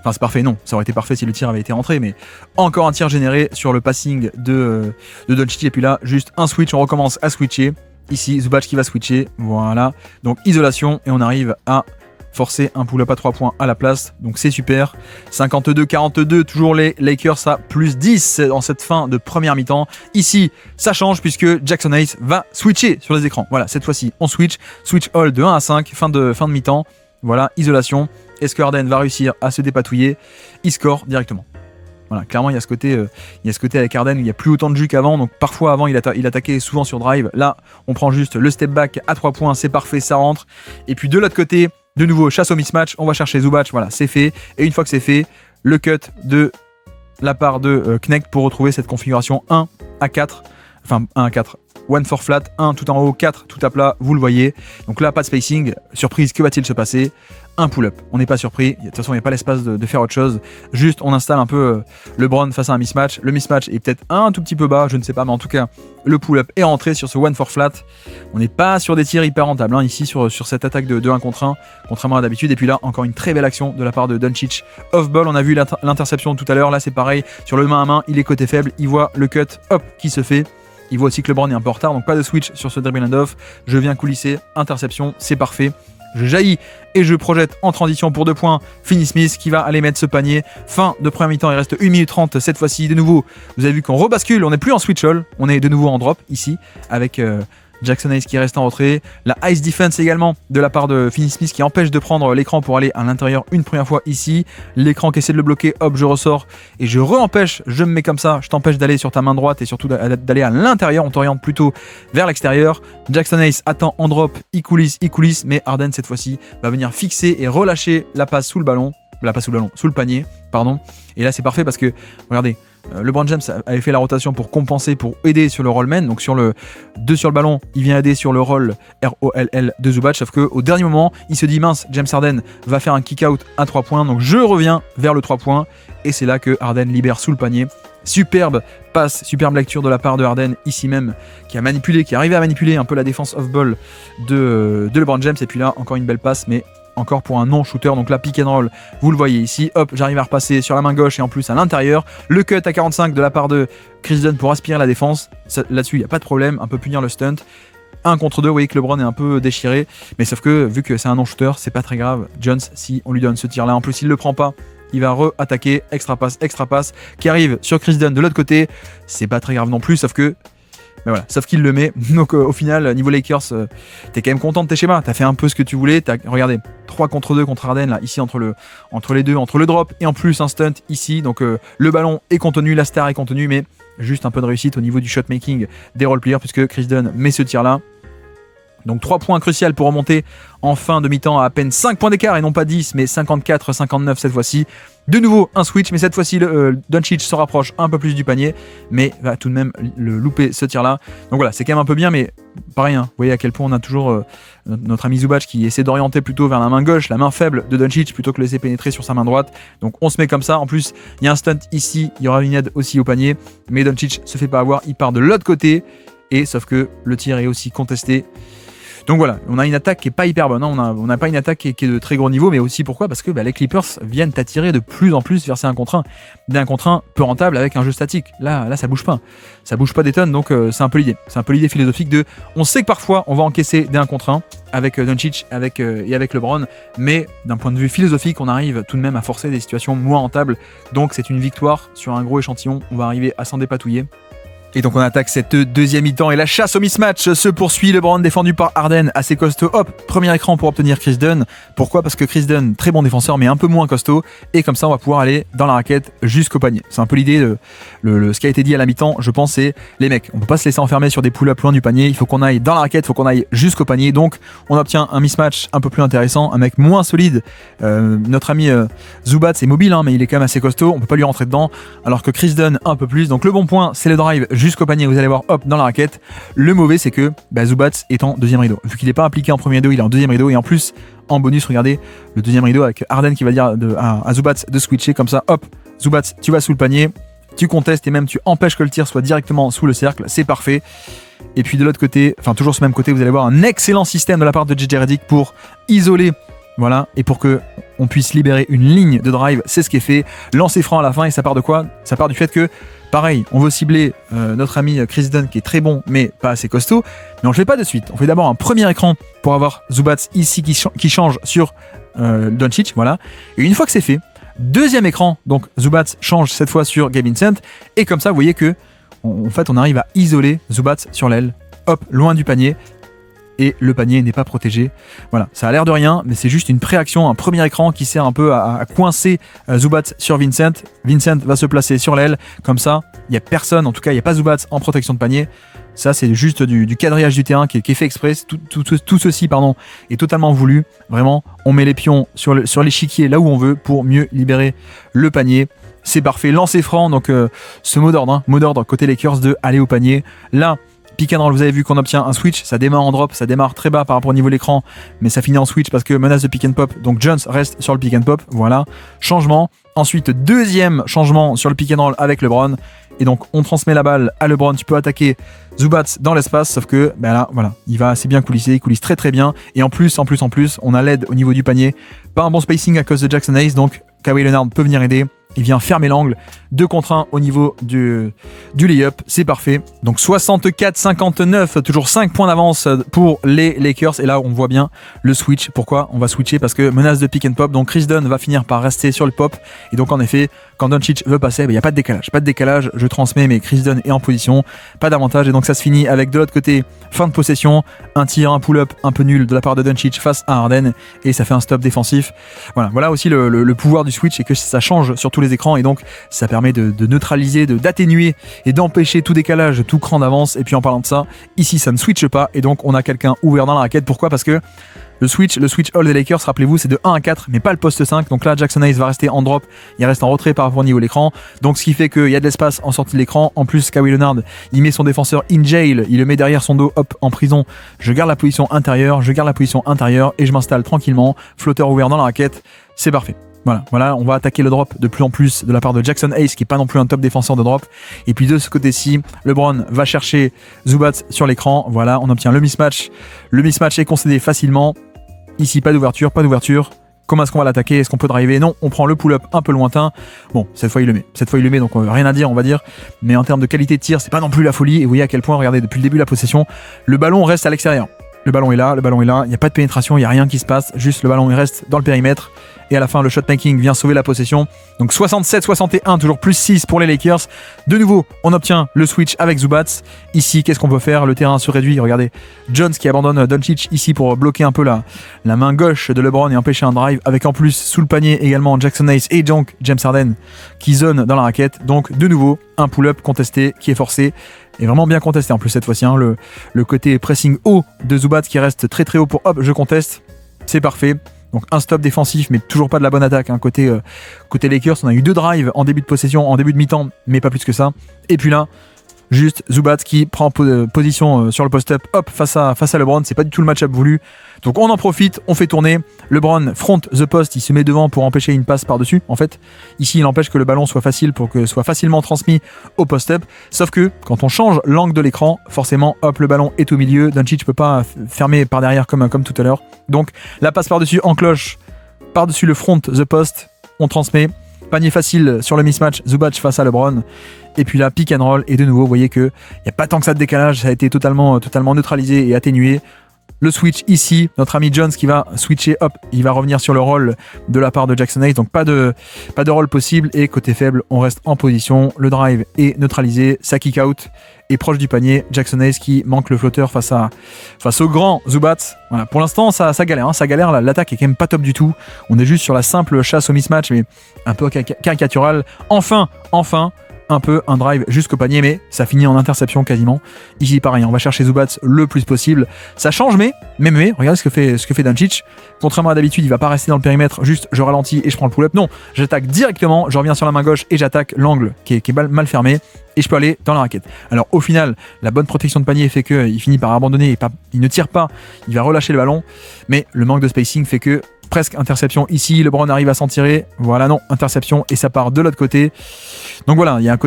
Enfin, c'est parfait, non, ça aurait été parfait si le tir avait été rentré, mais encore un tir généré sur le passing de Doncic, et puis là, juste un switch, on recommence à switcher. Ici, Zubac qui va switcher, voilà, donc isolation, et on arrive à forcer un pull-up à 3 points à la place, donc c'est super. 52-42, toujours les Lakers à plus 10 dans cette fin de première mi-temps. Ici, ça change puisque Jackson Hayes va switcher sur les écrans. Voilà, cette fois-ci, on switch all de 1 à 5, fin de mi-temps. Voilà, isolation. Est-ce que Harden va réussir à se dépatouiller? Il score directement. Voilà, clairement il y a ce côté avec Harden où il n'y a plus autant de jus qu'avant, donc parfois avant il attaquait souvent sur drive, là on prend juste le step back à 3 points, c'est parfait, ça rentre, et puis de l'autre côté, de nouveau chasse au mismatch, on va chercher Zubac, voilà c'est fait, et une fois que c'est fait, le cut de la part de Knecht pour retrouver cette configuration 1 à 4, enfin 1 à 4, 1 4 flat, 1 tout en haut, 4 tout à plat, vous le voyez. Donc là, pas de spacing. Surprise, que va-t-il se passer? Un pull-up. On n'est pas surpris. De toute façon, il n'y a pas l'espace de faire autre chose. Juste, on installe un peu LeBron face à un mismatch. Le mismatch est peut-être un tout petit peu bas, je ne sais pas, mais en tout cas, le pull-up est rentré sur ce 1 4 flat. On n'est pas sur des tirs hyper rentables ici sur cette attaque de 1 contre 1, contrairement à d'habitude. Et puis là, encore une très belle action de la part de Doncic. Off-ball, on a vu l'interception tout à l'heure. Là, c'est pareil. Sur le main à main, il est côté faible. Il voit le cut, hop, qui se fait. Il voit aussi que LeBron est un peu en retard, donc pas de switch sur ce dribble hand-off. Je viens coulisser, interception, c'est parfait. Je jaillis et je projette en transition pour 2 points Finney Smith qui va aller mettre ce panier. Fin de première mi-temps, il reste 1 minute 30 cette fois-ci. De nouveau, vous avez vu qu'on rebascule, on n'est plus en switch all, on est de nouveau en drop ici avec Jackson Hayes qui reste en retrait. La ice defense également de la part de Finney Smith qui empêche de prendre l'écran pour aller à l'intérieur une première fois ici. L'écran qui essaie de le bloquer, hop, je ressors et je re-empêche, je me mets comme ça, je t'empêche d'aller sur ta main droite et surtout d'aller à l'intérieur, on t'oriente plutôt vers l'extérieur. Jackson Hayes attend en drop, il coulisse, mais Harden cette fois-ci va venir fixer et relâcher la passe sous le panier, pardon. Et là c'est parfait parce que, regardez, LeBron James avait fait la rotation pour compenser, pour aider sur le rollman, donc sur le 2 sur le ballon, il vient aider sur le roll ROLL de Zubac, sauf qu'au dernier moment, il se dit mince, James Harden va faire un kick-out à 3 points, donc je reviens vers le 3 points, et c'est là que Harden libère sous le panier. Superbe passe, superbe lecture de la part de Harden, ici même, qui est arrivé à manipuler un peu la défense off-ball de LeBron James, et puis là, encore une belle passe, mais encore pour un non-shooter, donc là pick and roll, vous le voyez ici, hop, j'arrive à repasser sur la main gauche et en plus à l'intérieur, le cut à 45 de la part de Chris Dunn pour aspirer la défense, là-dessus il n'y a pas de problème, un peu punir le stunt, 1 contre 2, vous voyez que LeBron est un peu déchiré, mais sauf que vu que c'est un non-shooter, c'est pas très grave, Jones, si on lui donne ce tir là, en plus il le prend pas, il va re-attaquer, extra passe, qui arrive sur Chris Dunn de l'autre côté, c'est pas très grave non plus, sauf que mais voilà, sauf qu'il le met. Donc au final, niveau Lakers, t'es quand même content de tes schémas. T'as fait un peu ce que tu voulais. Regardez, 3 contre 2 contre Harden, là, ici entre les deux, entre le drop et en plus un stunt ici. Donc le ballon est contenu, la star est contenue, mais juste un peu de réussite au niveau du shot making des role-players, puisque Chris Dunn met ce tir-là. Donc 3 points cruciaux pour remonter en fin de mi-temps à peine 5 points d'écart et non pas 10 mais 54-59 cette fois-ci. De nouveau un switch mais cette fois-ci Doncic se rapproche un peu plus du panier mais va tout de même le louper ce tir-là. Donc voilà, c'est quand même un peu bien mais pareil, hein, vous voyez à quel point on a toujours notre ami Zubac qui essaie d'orienter plutôt vers la main gauche, la main faible de Doncic plutôt que laisser pénétrer sur sa main droite. Donc on se met comme ça, en plus il y a un stunt ici, il y aura une aide aussi au panier mais Doncic se fait pas avoir, il part de l'autre côté et sauf que le tir est aussi contesté. Donc voilà, on a une attaque qui est pas hyper bonne, hein. On n'a pas une attaque qui est de très gros niveau, mais aussi pourquoi? Parce que les Clippers viennent t'attirer de plus en plus vers ces 1 contre 1. Des 1 contre 1 peu rentable avec un jeu statique. Là ça bouge pas. Ça bouge pas des tonnes, donc c'est un peu l'idée. C'est un peu l'idée philosophique de, on sait que parfois on va encaisser des 1 contre 1 avec Doncic et avec LeBron, mais d'un point de vue philosophique, on arrive tout de même à forcer des situations moins rentables. Donc c'est une victoire sur un gros échantillon, on va arriver à s'en dépatouiller. Et donc on attaque cette deuxième mi-temps et la chasse au mismatch se poursuit. LeBron défendu par Harden, assez costaud. Hop, premier écran pour obtenir Chris Dunn. Pourquoi? Parce que Chris Dunn, très bon défenseur mais un peu moins costaud. Et comme ça on va pouvoir aller dans la raquette jusqu'au panier. C'est un peu l'idée, ce qui a été dit à la mi-temps, je pense, c'est les mecs, on peut pas se laisser enfermer sur des pull-ups loin du panier. Il faut qu'on aille dans la raquette, il faut qu'on aille jusqu'au panier. Donc on obtient un mismatch un peu plus intéressant, un mec moins solide. Notre ami Zubac c'est mobile, hein, mais il est quand même assez costaud. On peut pas lui rentrer dedans. Alors que Chris Dunn un peu plus. Donc le bon point c'est le drive jusqu'au panier, vous allez voir, hop, dans la raquette. Le mauvais, c'est que Zubac est en deuxième rideau. Vu qu'il n'est pas impliqué en premier rideau, il est en deuxième rideau. Et en plus, en bonus, regardez, le deuxième rideau avec Harden qui va dire à Zubac de switcher comme ça. Hop, Zubac, tu vas sous le panier, tu contestes et même tu empêches que le tir soit directement sous le cercle. C'est parfait. Et puis de l'autre côté, enfin toujours ce même côté, vous allez voir un excellent système de la part de JJ Redick pour isoler. Voilà, et pour que on puisse libérer une ligne de drive, c'est ce qui est fait. Lancer franc à la fin, et ça part de quoi? Ça part du fait que, pareil, on veut cibler notre ami Chris Dunn qui est très bon, mais pas assez costaud. Mais on le fait pas de suite. On fait d'abord un premier écran pour avoir Zubac ici qui change sur Doncic, voilà. Et une fois que c'est fait, deuxième écran, donc Zubac change cette fois sur Gabe Vincent. Et comme ça, vous voyez que, en fait, on arrive à isoler Zubac sur l'aile, hop, loin du panier. et le panier n'est pas protégé. Voilà, ça a l'air de rien, mais c'est juste une préaction, un premier écran qui sert un peu à coincer Zubac sur Vincent. Vincent va se placer sur l'aile, comme ça, il n'y a personne, en tout cas, il n'y a pas Zubac en protection de panier. Ça, c'est juste du quadrillage du terrain qui est fait exprès. Tout ceci est totalement voulu. Vraiment, on met les pions sur l'échiquier là où on veut pour mieux libérer le panier. C'est parfait. Lancer franc, donc ce mot d'ordre côté Lakers de aller au panier. Là, pick and roll, vous avez vu qu'on obtient un switch, ça démarre en drop, ça démarre très bas par rapport au niveau de l'écran, mais ça finit en switch parce que menace de pick and pop, donc Jones reste sur le pick and pop, voilà, changement. Ensuite, deuxième changement sur le pick and roll avec LeBron, et donc on transmet la balle à LeBron, tu peux attaquer Zubac dans l'espace, sauf que là, voilà, il va assez bien coulisser, il coulisse très très bien, et en plus, on a l'aide au niveau du panier, pas un bon spacing à cause de Jackson Hayes, donc Kawhi Leonard peut venir aider. Il vient fermer l'angle, 2 contre 1 au niveau du lay-up, c'est parfait. Donc 64-59, toujours 5 points d'avance pour les Lakers. Et là, on voit bien le switch. Pourquoi on va switcher? Parce que menace de pick and pop, donc Chris Dunn va finir par rester sur le pop. Et donc en effet, quand Doncic veut passer, il n'y a pas de décalage. Pas de décalage, je transmets, mais Chris Dunn est en position, pas d'avantage. Et donc ça se finit avec de l'autre côté, fin de possession, un tir, un pull-up un peu nul de la part de Doncic face à Harden. Et ça fait un stop défensif. Voilà aussi le pouvoir du switch, c'est que ça change sur tous les écrans. Et donc ça permet de neutraliser, d'atténuer et d'empêcher tout décalage, tout cran d'avance. Et puis en parlant de ça, ici ça ne switche pas. Et donc on a quelqu'un ouvert dans la raquette. Pourquoi? Parce que le switch all des Lakers, rappelez-vous, c'est de 1 à 4, mais pas le poste 5. Donc là, Jackson Hayes va rester en drop, il reste en retrait par rapport au niveau de l'écran. Donc ce qui fait qu'il y a de l'espace en sortie de l'écran. En plus, Kawhi Leonard, il met son défenseur in jail, il le met derrière son dos, hop, en prison. Je garde la position intérieure et je m'installe tranquillement. Flotteur ouvert dans la raquette, c'est parfait. Voilà, on va attaquer le drop de plus en plus de la part de Jackson Hayes, qui n'est pas non plus un top défenseur de drop. Et puis de ce côté-ci, LeBron va chercher Zubac sur l'écran. Voilà, on obtient le mismatch. Le mismatch est concédé facilement. Ici, pas d'ouverture. Comment est-ce qu'on va l'attaquer? Est-ce qu'on peut driver? Non, on prend le pull-up un peu lointain. Bon, cette fois il le met, donc rien à dire, on va dire. Mais en termes de qualité de tir, c'est pas non plus la folie. Et vous voyez à quel point, regardez, depuis le début de la possession, le ballon reste à l'extérieur. Le ballon est là, il n'y a pas de pénétration, il n'y a rien qui se passe, juste le ballon il reste dans le périmètre. Et à la fin, le shot-making vient sauver la possession. Donc 67-61, toujours plus 6 pour les Lakers. De nouveau, on obtient le switch avec Zubac. Ici, qu'est-ce qu'on peut faire? Le terrain se réduit. Regardez, Jones qui abandonne Doncic ici pour bloquer un peu la main gauche de LeBron et empêcher un drive. Avec en plus, sous le panier, également Jackson Hayes et donc James Harden qui zone dans la raquette. Donc de nouveau, un pull-up contesté qui est forcé. Et vraiment bien contesté en plus cette fois-ci. Le côté pressing haut de Zubac qui reste très très haut pour hop, je conteste. C'est parfait. Donc un stop défensif, mais toujours pas de la bonne attaque. Côté Lakers, on a eu 2 drives en début de possession, en début de mi-temps, mais pas plus que ça. Et puis là, juste Zubac qui prend position sur le post-up, hop, face à LeBron. C'est pas du tout le match-up voulu. Donc on en profite, on fait tourner. LeBron front the post, il se met devant pour empêcher une passe par-dessus. En fait, ici, il empêche que le ballon soit facile pour que soit facilement transmis au post-up. Sauf que quand on change l'angle de l'écran, forcément, hop, le ballon est au milieu. Doncic peut pas fermer par derrière comme tout à l'heure. Donc la passe par-dessus en cloche, par-dessus le front the post, on transmet. Panier facile sur le mismatch, Zubac face à LeBron. Et puis là, pick and roll. Et de nouveau, vous voyez qu'il n'y a pas tant que ça de décalage. Ça a été totalement neutralisé et atténué. Le switch ici, notre ami Jones qui va switcher, hop, il va revenir sur le roll de la part de Jackson Hayes, donc pas de roll possible, et côté faible, on reste en position, le drive est neutralisé, ça kick out, et proche du panier, Jackson Hayes qui manque le flotteur face au grand Zubac. Voilà, pour l'instant, ça galère, l'attaque est quand même pas top du tout, on est juste sur la simple chasse au mismatch, mais un peu caricatural. Enfin, un drive jusqu'au panier, mais ça finit en interception quasiment. Ici pareil, on va chercher Zubac le plus possible. Ça change, mais regardez ce que fait Doncic. Contrairement à d'habitude, il va pas rester dans le périmètre, juste je ralentis et je prends le pull-up. Non, j'attaque directement, je reviens sur la main gauche et j'attaque l'angle qui est mal fermé et je peux aller dans la raquette. Alors au final, la bonne protection de panier fait qu'il finit par abandonner, il ne tire pas, il va relâcher le ballon, mais le manque de spacing fait que presque interception ici, LeBron arrive à s'en tirer, voilà, non, interception et ça part de l'autre côté. Donc voilà, il y a un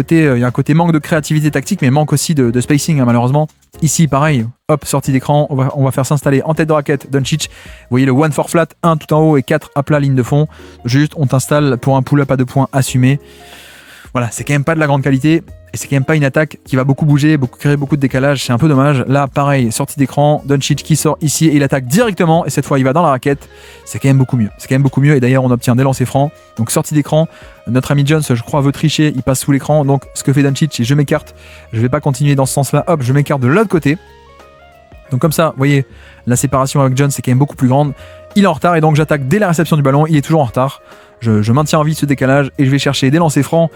côté manque de créativité tactique, mais manque aussi de spacing, malheureusement. Ici, pareil, hop, sortie d'écran, on va faire s'installer en tête de raquette Doncic. Vous voyez le 1-4 flat, 1 tout en haut et 4 à plat ligne de fond. Juste, on t'installe pour un pull-up à 2 points assumé. Voilà, c'est quand même pas de la grande qualité. Et c'est quand même pas une attaque qui va beaucoup bouger, créer beaucoup de décalage, c'est un peu dommage. Là, pareil, sortie d'écran, Doncic qui sort ici et il attaque directement, et cette fois il va dans la raquette. C'est quand même beaucoup mieux, et d'ailleurs on obtient des lancers francs. Donc sortie d'écran, notre ami Jones, je crois, veut tricher, il passe sous l'écran, donc ce que fait Doncic, c'est je m'écarte, je vais pas continuer dans ce sens-là, hop, je m'écarte de l'autre côté. Donc comme ça, vous voyez, la séparation avec John, c'est quand même beaucoup plus grande. Il est en retard et donc j'attaque dès la réception du ballon. Il est toujours en retard. Je maintiens en vie ce décalage et je vais chercher des lancers francs.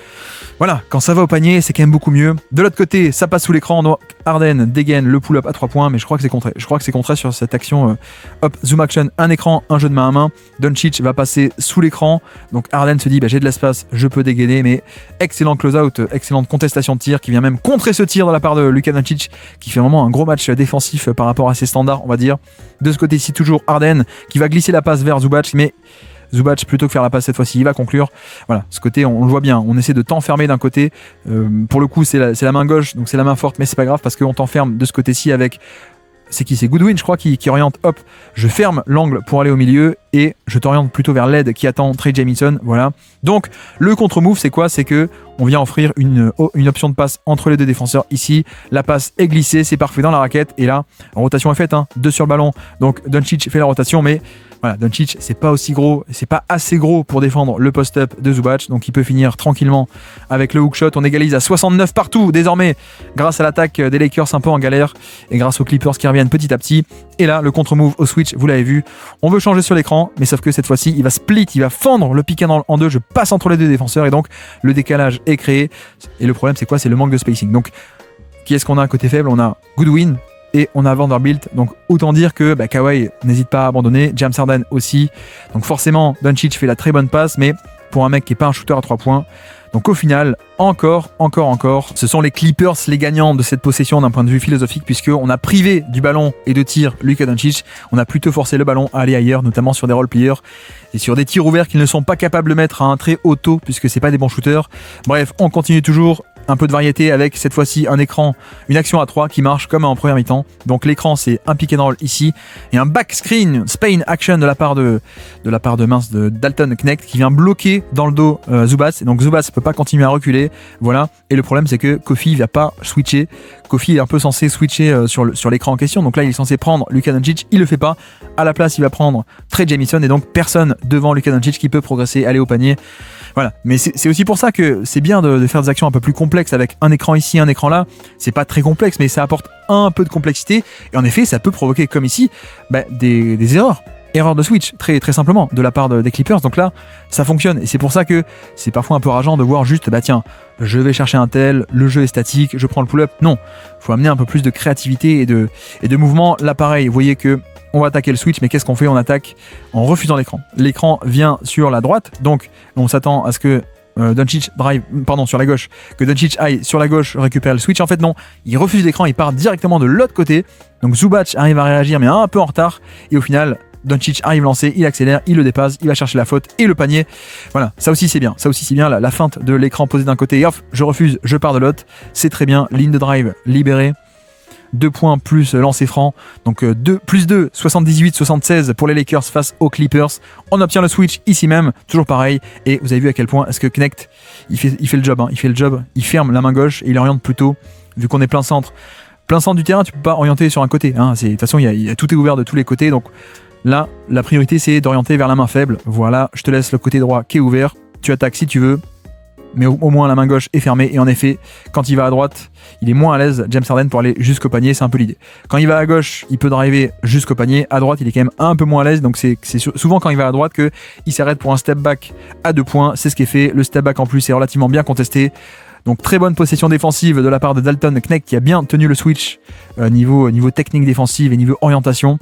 Voilà, quand ça va au panier, c'est quand même beaucoup mieux. De l'autre côté, ça passe sous l'écran. Harden dégaine le pull-up à 3 points, mais je crois que c'est contré. Je crois que c'est contré sur cette action. Hop, zoom action, un écran, un jeu de main à main. Doncic va passer sous l'écran. Donc Harden se dit, j'ai de l'espace, je peux dégainer. Mais excellent close-out, excellente contestation de tir qui vient même contrer ce tir de la part de Luka Doncic, qui fait vraiment un gros match défensif par rapport à ses standards, on va dire. De ce côté-ci, toujours Harden qui va glisser la passe vers Zubac, mais Zubac, plutôt que faire la passe cette fois-ci, il va conclure. Voilà, ce côté, on le voit bien. On essaie de t'enfermer d'un côté. Pour le coup, c'est la main gauche, donc c'est la main forte, mais c'est pas grave parce qu'on t'enferme de ce côté-ci avec. C'est qui? C'est Goodwin, je crois, qui oriente. Hop, je ferme l'angle pour aller au milieu et je t'oriente plutôt vers l'aide qui attend Trey Jamison. Voilà. Donc, le contre-move, c'est quoi? C'est que on vient offrir une option de passe entre les deux défenseurs. Ici, la passe est glissée, c'est parfait dans la raquette. Et là, la rotation est faite, 2 sur le ballon. Donc, Doncic fait la rotation, mais voilà, Doncic, c'est pas aussi gros, c'est pas assez gros pour défendre le post-up de Zubac, donc il peut finir tranquillement avec le hookshot. On égalise à 69 partout désormais, grâce à l'attaque des Lakers un peu en galère et grâce aux Clippers qui reviennent petit à petit. Et là, le contre-move au switch, vous l'avez vu, on veut changer sur l'écran, mais sauf que cette fois-ci, il va split, il va fendre le pick and roll en deux. Je passe entre les deux défenseurs et donc le décalage est créé. Et le problème, c'est quoi? C'est le manque de spacing. Donc, qui est-ce qu'on a à côté faible? On a Goodwin et on a Vanderbilt, donc autant dire que Kawhi n'hésite pas à abandonner, James Harden aussi, donc forcément Doncic fait la très bonne passe, mais pour un mec qui n'est pas un shooter à 3 points, donc au final, encore, ce sont les Clippers les gagnants de cette possession d'un point de vue philosophique, puisqu'on a privé du ballon et de tir Luka Doncic, on a plutôt forcé le ballon à aller ailleurs, notamment sur des role-players et sur des tirs ouverts qu'ils ne sont pas capables de mettre à un très haut taux, puisque c'est pas des bons shooters. Bref, on continue toujours. Un peu de variété avec cette fois-ci un écran, une action à 3 qui marche comme en première mi-temps. Donc l'écran, c'est un pick and roll ici et un back screen Spain action de la part de Dalton Knecht qui vient bloquer dans le dos Zubac. Et donc Zubac ne peut pas continuer à reculer. Voilà. Et le problème, c'est que Kofi ne va pas switcher. Kofi est un peu censé switcher sur l'écran en question. Donc là, il est censé prendre Luka Doncic. Il le fait pas. À la place, il va prendre Trey Jamison et donc personne devant Luka Doncic qui peut progresser, aller au panier. Voilà, mais c'est aussi pour ça que c'est bien de faire des actions un peu plus complexes avec un écran ici, un écran là. C'est pas très complexe, mais ça apporte un peu de complexité. Et en effet, ça peut provoquer, comme ici, des erreurs. Erreur de switch, très, très simplement, de la part des Clippers. Donc là, ça fonctionne. Et c'est pour ça que c'est parfois un peu rageant de voir juste, tiens, je vais chercher un tel, le jeu est statique, je prends le pull-up. Non, il faut amener un peu plus de créativité et de mouvement. Là, pareil, vous voyez que on va attaquer le switch, mais qu'est-ce qu'on fait? On attaque en refusant l'écran. L'écran vient sur la droite, donc on s'attend à ce que Doncic sur la gauche, que Doncic aille sur la gauche récupérer le switch. En fait non, il refuse l'écran, il part directement de l'autre côté. Donc Zubac arrive à réagir mais un peu en retard et au final Doncic arrive lancé, il accélère, il le dépasse, il va chercher la faute et le panier. Voilà, ça aussi c'est bien, la feinte de l'écran posé d'un côté et off, je refuse, je pars de l'autre, c'est très bien, ligne de drive libérée. 2 points plus lancer franc, donc plus 2, 78-76 pour les Lakers face aux Clippers. On obtient le switch ici même, toujours pareil, et vous avez vu à quel point est-ce que Knecht il fait le job, il ferme la main gauche et il oriente plutôt, vu qu'on est plein centre du terrain, tu peux pas orienter sur un côté, de toute façon tout est ouvert de tous les côtés, donc là la priorité c'est d'orienter vers la main faible. Voilà, je te laisse le côté droit qui est ouvert, tu attaques si tu veux, mais au moins la main gauche est fermée et en effet quand il va à droite il est moins à l'aise, James Harden, pour aller jusqu'au panier, c'est un peu l'idée. Quand il va à gauche il peut driver jusqu'au panier, à droite il est quand même un peu moins à l'aise, donc c'est souvent quand il va à droite que il s'arrête pour un step back à 2 points, c'est ce qui est fait. Le step back en plus est relativement bien contesté, donc très bonne possession défensive de la part de Dalton Knecht qui a bien tenu le switch niveau technique défensive et niveau orientation.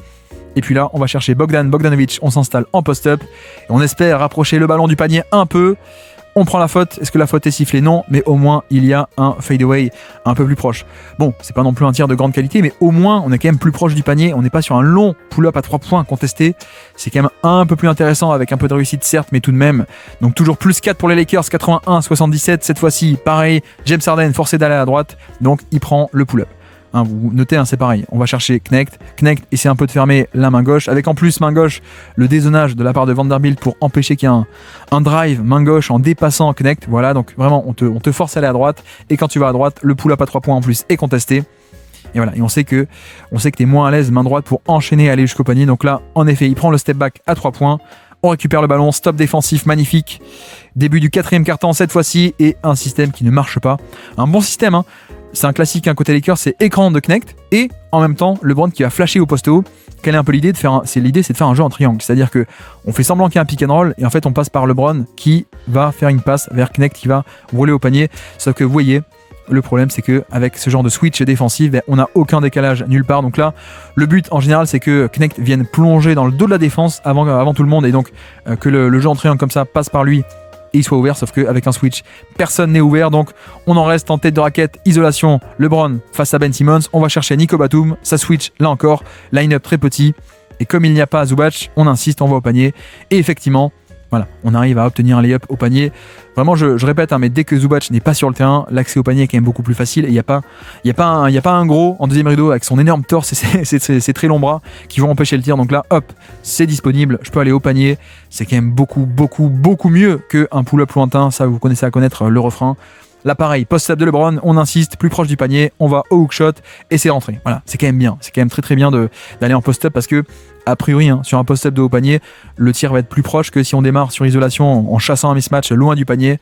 Et puis là on va chercher Bogdanovic, on s'installe en post-up et on espère rapprocher le ballon du panier un peu. On prend la faute, est-ce que la faute est sifflée? Non, mais au moins il y a un fadeaway un peu plus proche. Bon, c'est pas non plus un tir de grande qualité, mais au moins on est quand même plus proche du panier, on n'est pas sur un long pull-up à 3 points contesté, c'est quand même un peu plus intéressant avec un peu de réussite certes, mais tout de même. Donc toujours plus 4 pour les Lakers, 81-77, cette fois-ci pareil, James Harden forcé d'aller à droite, donc il prend le pull-up. Vous notez, c'est pareil, on va chercher Knecht essaie un peu de fermer la main gauche, avec en plus main gauche le dézonage de la part de Vanderbilt pour empêcher qu'il y ait un drive main gauche en dépassant Knecht. Voilà, donc vraiment on te force à aller à droite, et quand tu vas à droite le pull-up à 3 points en plus est contesté. Et voilà, et on sait que t'es moins à l'aise main droite pour enchaîner et aller jusqu'au panier. Donc là en effet il prend le step back à 3 points, on récupère le ballon, stop défensif magnifique, début du 4e quart-temps cette fois-ci, et un système qui ne marche pas. Un bon système, c'est un classique, un côté Lakers, c'est écran de Knecht et en même temps LeBron qui va flasher au poste haut. Quelle est un peu l'idée c'est de faire un jeu en triangle, c'est-à-dire que on fait semblant qu'il y a un pick and roll et en fait on passe par LeBron qui va faire une passe vers Knecht qui va rouler au panier. Sauf que vous voyez, le problème c'est que avec ce genre de switch défensif, on n'a aucun décalage nulle part. Donc là, le but en général c'est que Knecht vienne plonger dans le dos de la défense avant tout le monde et donc que le jeu en triangle comme ça passe par lui et il soit ouvert, sauf qu'avec un switch, personne n'est ouvert, donc on en reste en tête de raquette, isolation, LeBron face à Ben Simmons, on va chercher Nico Batum, ça switch, là encore, line-up très petit, et comme il n'y a pas Zubac, on insiste, on va au panier, et effectivement, voilà, on arrive à obtenir un lay-up au panier. Vraiment, je répète, mais dès que Zubac n'est pas sur le terrain, l'accès au panier est quand même beaucoup plus facile. Et il n'y a pas un gros en deuxième rideau avec son énorme torse et ses très longs bras qui vont empêcher le tir. Donc là, hop, c'est disponible. Je peux aller au panier. C'est quand même beaucoup mieux qu'un pull-up lointain. Ça, vous connaissez à connaître le refrain. Là, pareil, post-up de LeBron, on insiste, plus proche du panier, on va au hookshot et c'est rentré. Voilà, c'est quand même bien. C'est quand même très bien d'aller en post-up parce que, a priori, sur un post-up de haut panier, le tir va être plus proche que si on démarre sur isolation en chassant un mismatch loin du panier.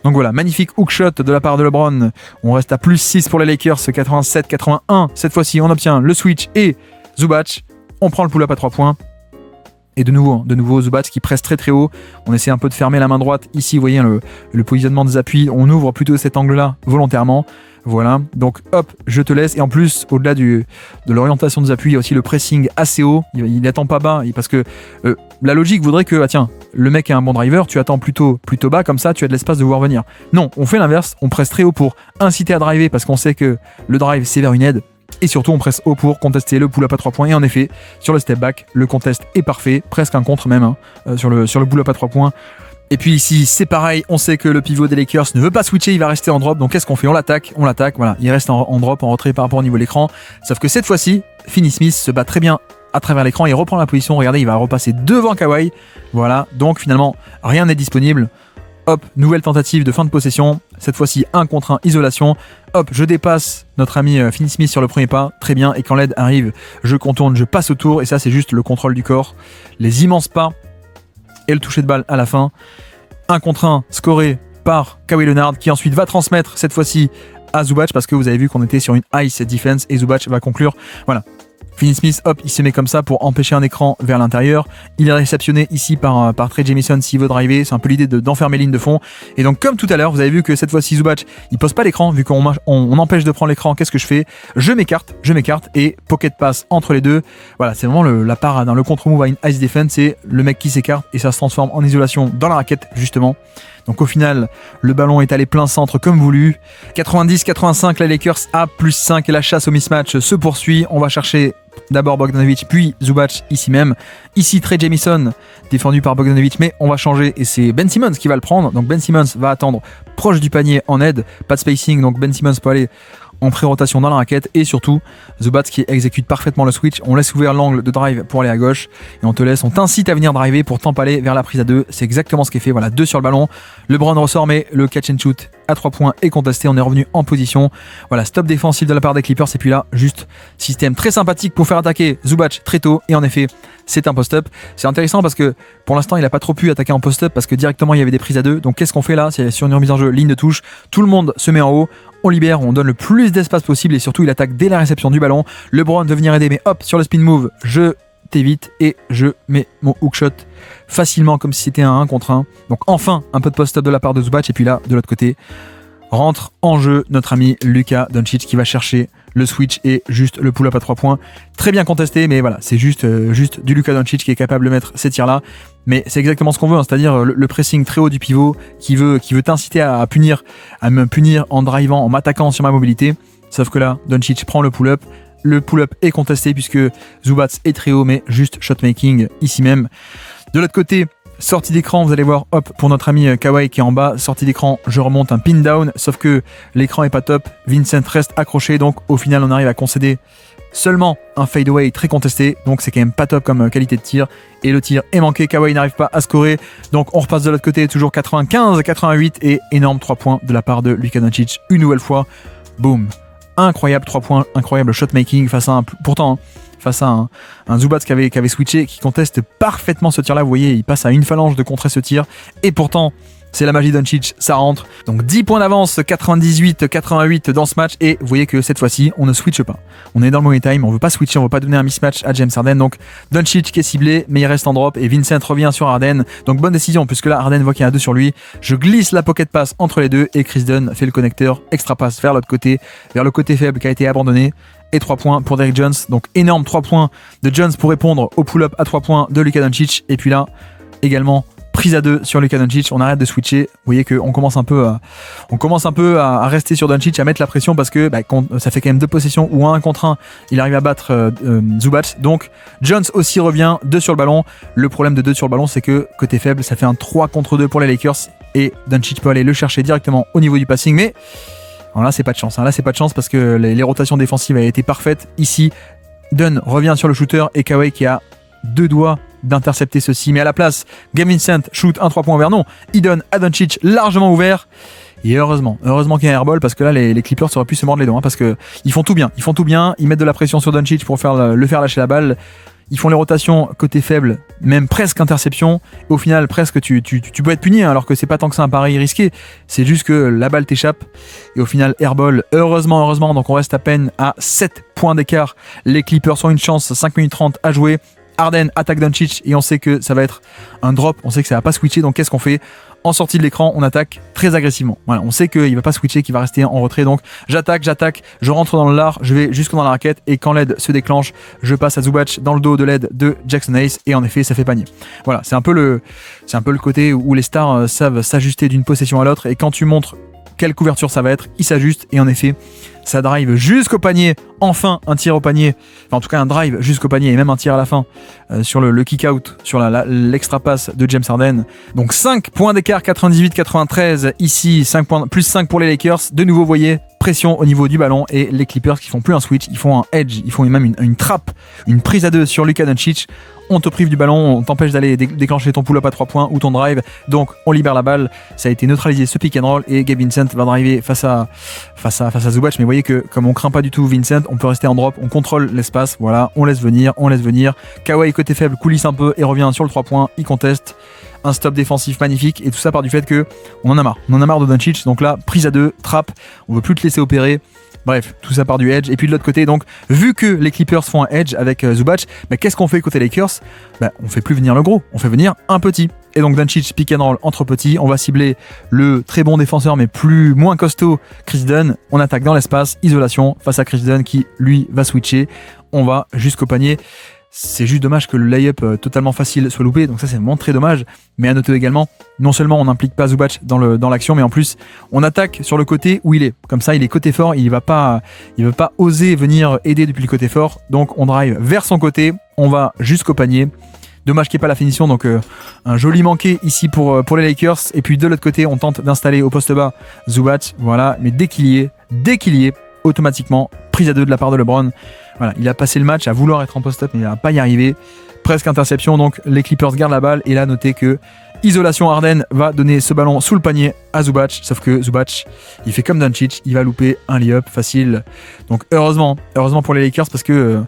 Donc voilà, magnifique hookshot de la part de LeBron. On reste à plus 6 pour les Lakers, 87-81. Cette fois-ci, on obtient le switch et Zubac. On prend le pull-up à 3 points. Et de nouveau Zubac qui presse très haut. On essaie un peu de fermer la main droite. Ici, vous voyez le positionnement des appuis. On ouvre plutôt cet angle-là volontairement. Voilà, donc hop, je te laisse. Et en plus, au-delà de l'orientation des appuis, il y a aussi le pressing assez haut. Il n'attend pas bas parce que la logique voudrait que, le mec a un bon driver, tu attends plutôt bas, comme ça tu as de l'espace de voir venir. Non, on fait l'inverse, on presse très haut pour inciter à driver parce qu'on sait que le drive c'est vers une aide. Et surtout, on presse haut pour contester le pull-up à 3 points. Et en effet, sur le step back, le contest est parfait, presque un contre même, sur le pull-up à 3 points. Et puis ici, c'est pareil, on sait que le pivot des Lakers ne veut pas switcher, il va rester en drop. Donc qu'est-ce qu'on fait ? On l'attaque, voilà, il reste en drop, en retrait par rapport au niveau de l'écran. Sauf que cette fois-ci, Finney Smith se bat très bien à travers l'écran, il reprend la position, regardez, il va repasser devant Kawhi. Voilà, donc finalement, rien n'est disponible. Hop, nouvelle tentative de fin de possession. Cette fois-ci, 1 contre 1, isolation. Hop, je dépasse notre ami Finney Smith sur le premier pas. Très bien. Et quand l'aide arrive, je contourne, je passe autour. Et ça, c'est juste le contrôle du corps. Les immenses pas et le toucher de balle à la fin. 1 contre 1, scoré par Kawhi Leonard, qui ensuite va transmettre cette fois-ci à Zubac, parce que vous avez vu qu'on était sur une ice defense et Zubac va conclure. Voilà. Finney Smith, hop, il se met comme ça pour empêcher un écran vers l'intérieur. Il est réceptionné ici par Trey Jamison s'il veut driver. C'est un peu l'idée d'enfermer ligne de fond. Et donc, comme tout à l'heure, vous avez vu que cette fois-ci, Zubac, il pose pas l'écran. Vu qu'on empêche de prendre l'écran, qu'est-ce que je fais ? Je m'écarte et pocket pass entre les deux. Voilà, c'est vraiment la part dans le contre-move à une ice defense. C'est le mec qui s'écarte et ça se transforme en isolation dans la raquette, justement. Donc au final, le ballon est allé plein centre comme voulu. 90-85, la Lakers à plus 5 et la chasse au mismatch se poursuit. On va chercher d'abord Bogdanovic, puis Zubac ici même. Ici, Trey Jamison, défendu par Bogdanovic, mais on va changer et c'est Ben Simmons qui va le prendre. Donc Ben Simmons va attendre proche du panier en aide, pas de spacing, donc Ben Simmons peut aller en pré-rotation dans la raquette et surtout Zubac qui exécute parfaitement le switch. On laisse ouvert l'angle de drive pour aller à gauche et on t'incite à venir driver pour t'empaler vers la prise à 2. C'est exactement ce qui est fait. Voilà, 2 sur le ballon. LeBron ressort, mais le catch and shoot à 3 points est contesté. On est revenu en position. Voilà, stop défensif de la part des Clippers. Et puis là, juste système très sympathique pour faire attaquer Zubac très tôt. Et en effet, c'est un post-up. C'est intéressant parce que pour l'instant, il n'a pas trop pu attaquer en post-up parce que directement, il y avait des prises à 2. Donc qu'est-ce qu'on fait là ? C'est sur une remise en jeu, ligne de touche. Tout le monde se met en haut. On libère, on donne le plus d'espace possible et surtout, il attaque dès la réception du ballon. LeBron veut venir aider, mais hop, sur le spin move, je t'évite et je mets mon hookshot facilement comme si c'était un 1 contre 1. Donc enfin, un peu de post-up de la part de Zubac et puis là, de l'autre côté, rentre en jeu notre ami Luka Doncic qui va chercher le switch et juste le pull-up à 3 points. Très bien contesté, mais voilà, c'est juste du Luka Doncic qui est capable de mettre ces tirs-là. Mais c'est exactement ce qu'on veut, c'est-à-dire le pressing très haut du pivot qui veut t'inciter à me punir en drivant, en m'attaquant sur ma mobilité. Sauf que là, Doncic prend le pull-up. Le pull-up est contesté puisque Zubac est très haut, mais juste shot-making ici même. De l'autre côté, sortie d'écran, vous allez voir, hop, pour notre ami Kawhi qui est en bas, sortie d'écran, je remonte un pin down, sauf que l'écran est pas top, Vincent reste accroché, donc au final on arrive à concéder seulement un fadeaway très contesté, donc c'est quand même pas top comme qualité de tir, et le tir est manqué, Kawhi n'arrive pas à scorer, donc on repasse de l'autre côté, toujours 95-88, et énorme 3 points de la part de Luka Doncic, une nouvelle fois, boum, incroyable 3 points, incroyable shot-making face à face à un Zubac qui avait switché, qui conteste parfaitement ce tir-là. Vous voyez, il passe à une phalange de contrer ce tir. Et pourtant, c'est la magie Doncic, ça rentre. Donc 10 points d'avance, 98-88 dans ce match, et vous voyez que cette fois-ci, on ne switche pas. On est dans le money time, on veut pas switcher, on veut pas donner un mismatch à James Harden, donc Doncic qui est ciblé, mais il reste en drop, et Vincent revient sur Harden, donc bonne décision, puisque là, Harden voit qu'il y a un 2 sur lui, je glisse la pocket pass entre les deux, et Chris Dunn fait le connecteur, extra pass vers l'autre côté, vers le côté faible qui a été abandonné, et 3 points pour Derrick Jones, donc énorme 3 points de Jones pour répondre au pull-up à 3 points de Luka Doncic, et puis là, également, prise à 2 sur Luka Doncic, on arrête de switcher. Vous voyez qu'on commence un peu à rester sur Doncic, à mettre la pression parce que ça fait quand même 2 possessions où 1 contre 1, il arrive à battre Zubac. Donc Jones aussi revient 2 sur le ballon. Le problème de 2 sur le ballon, c'est que côté faible, ça fait un 3 contre 2 pour les Lakers et Doncic peut aller le chercher directement au niveau du passing. Mais alors là, c'est pas de chance. Là, c'est pas de chance parce que les rotations défensives avaient été parfaites. Ici, Dunn revient sur le shooter et Kawhi qui a 2 doigts d'intercepter ceci, mais à la place, Gabe Vincent shoot un 3 points ouvert, non, il donne à Doncic largement ouvert, et heureusement qu'il y a un airball, parce que là les Clippers auraient pu se mordre les dents, parce que ils font tout bien, ils mettent de la pression sur Doncic pour le faire lâcher la balle, ils font les rotations côté faible, même presque interception, et au final presque tu peux être puni, alors que c'est pas tant que ça un pari risqué, c'est juste que la balle t'échappe, et au final airball, heureusement, donc on reste à peine à 7 points d'écart, les Clippers ont une chance, 5 minutes 30 à jouer, Harden attaque Doncic et on sait que ça va être un drop, on sait que ça va pas switcher, donc qu'est-ce qu'on fait? En sortie de l'écran, on attaque très agressivement. Voilà, on sait qu'il va pas switcher, qu'il va rester en retrait, donc j'attaque, je rentre dans le lard, je vais jusque dans la raquette et quand l'aide se déclenche, je passe à Zubac dans le dos de l'aide de Jackson Hayes et en effet ça fait panier. Voilà, c'est un peu le côté où les stars savent s'ajuster d'une possession à l'autre et quand tu montres quelle couverture ça va être, il s'ajuste et en effet ça drive jusqu'au panier, enfin un tir au panier, enfin en tout cas un drive jusqu'au panier et même un tir à la fin sur le kick out, sur l'extra passe de James Harden. Donc 5 points d'écart, 98-93 ici, 5 points, plus 5 pour les Lakers, de nouveau vous voyez, pression au niveau du ballon et les Clippers qui font plus un switch, ils font un edge, ils font même une trappe, une prise à 2 sur Luka Doncic. On te prive du ballon, on t'empêche d'aller déclencher ton pull-up à 3 points ou ton drive, donc on libère la balle, ça a été neutralisé ce pick and roll et Gabe Vincent va driver face à Zubac, mais vous voyez que comme on craint pas du tout Vincent, on peut rester en drop, on contrôle l'espace, voilà, on laisse venir, Kawhi côté faible coulisse un peu et revient sur le 3 points, il conteste, un stop défensif magnifique et tout ça part du fait que on en a marre de Doncic, donc là prise à 2, trappe, on veut plus te laisser opérer. Bref, tout ça part du edge. Et puis de l'autre côté, donc, vu que les Clippers font un edge avec Zubac, qu'est-ce qu'on fait côté Lakers? On fait plus venir le gros, on fait venir un petit. Et donc Doncic pick and roll entre petits, on va cibler le très bon défenseur mais moins costaud Chris Dunn. On attaque dans l'espace, isolation face à Chris Dunn qui lui va switcher. On va jusqu'au panier. C'est juste dommage que le lay-up totalement facile soit loupé, donc ça c'est vraiment très dommage. Mais à noter également, non seulement on n'implique pas Zubac dans l'action, mais en plus on attaque sur le côté où il est. Comme ça il est côté fort, il va pas oser venir aider depuis le côté fort. Donc on drive vers son côté, on va jusqu'au panier. Dommage qu'il n'y ait pas la finition, donc un joli manqué ici pour les Lakers. Et puis de l'autre côté, on tente d'installer au poste bas Zubac, voilà. Mais dès qu'il y est, automatiquement, prise à 2 de la part de LeBron. Voilà, il a passé le match à vouloir être en post-up, mais il va pas y arriver. Presque interception, donc les Clippers gardent la balle. Et là, notez que isolation Harden va donner ce ballon sous le panier à Zubac. Sauf que Zubac, il fait comme Doncic, il va louper un lay-up facile. Donc heureusement pour les Lakers parce que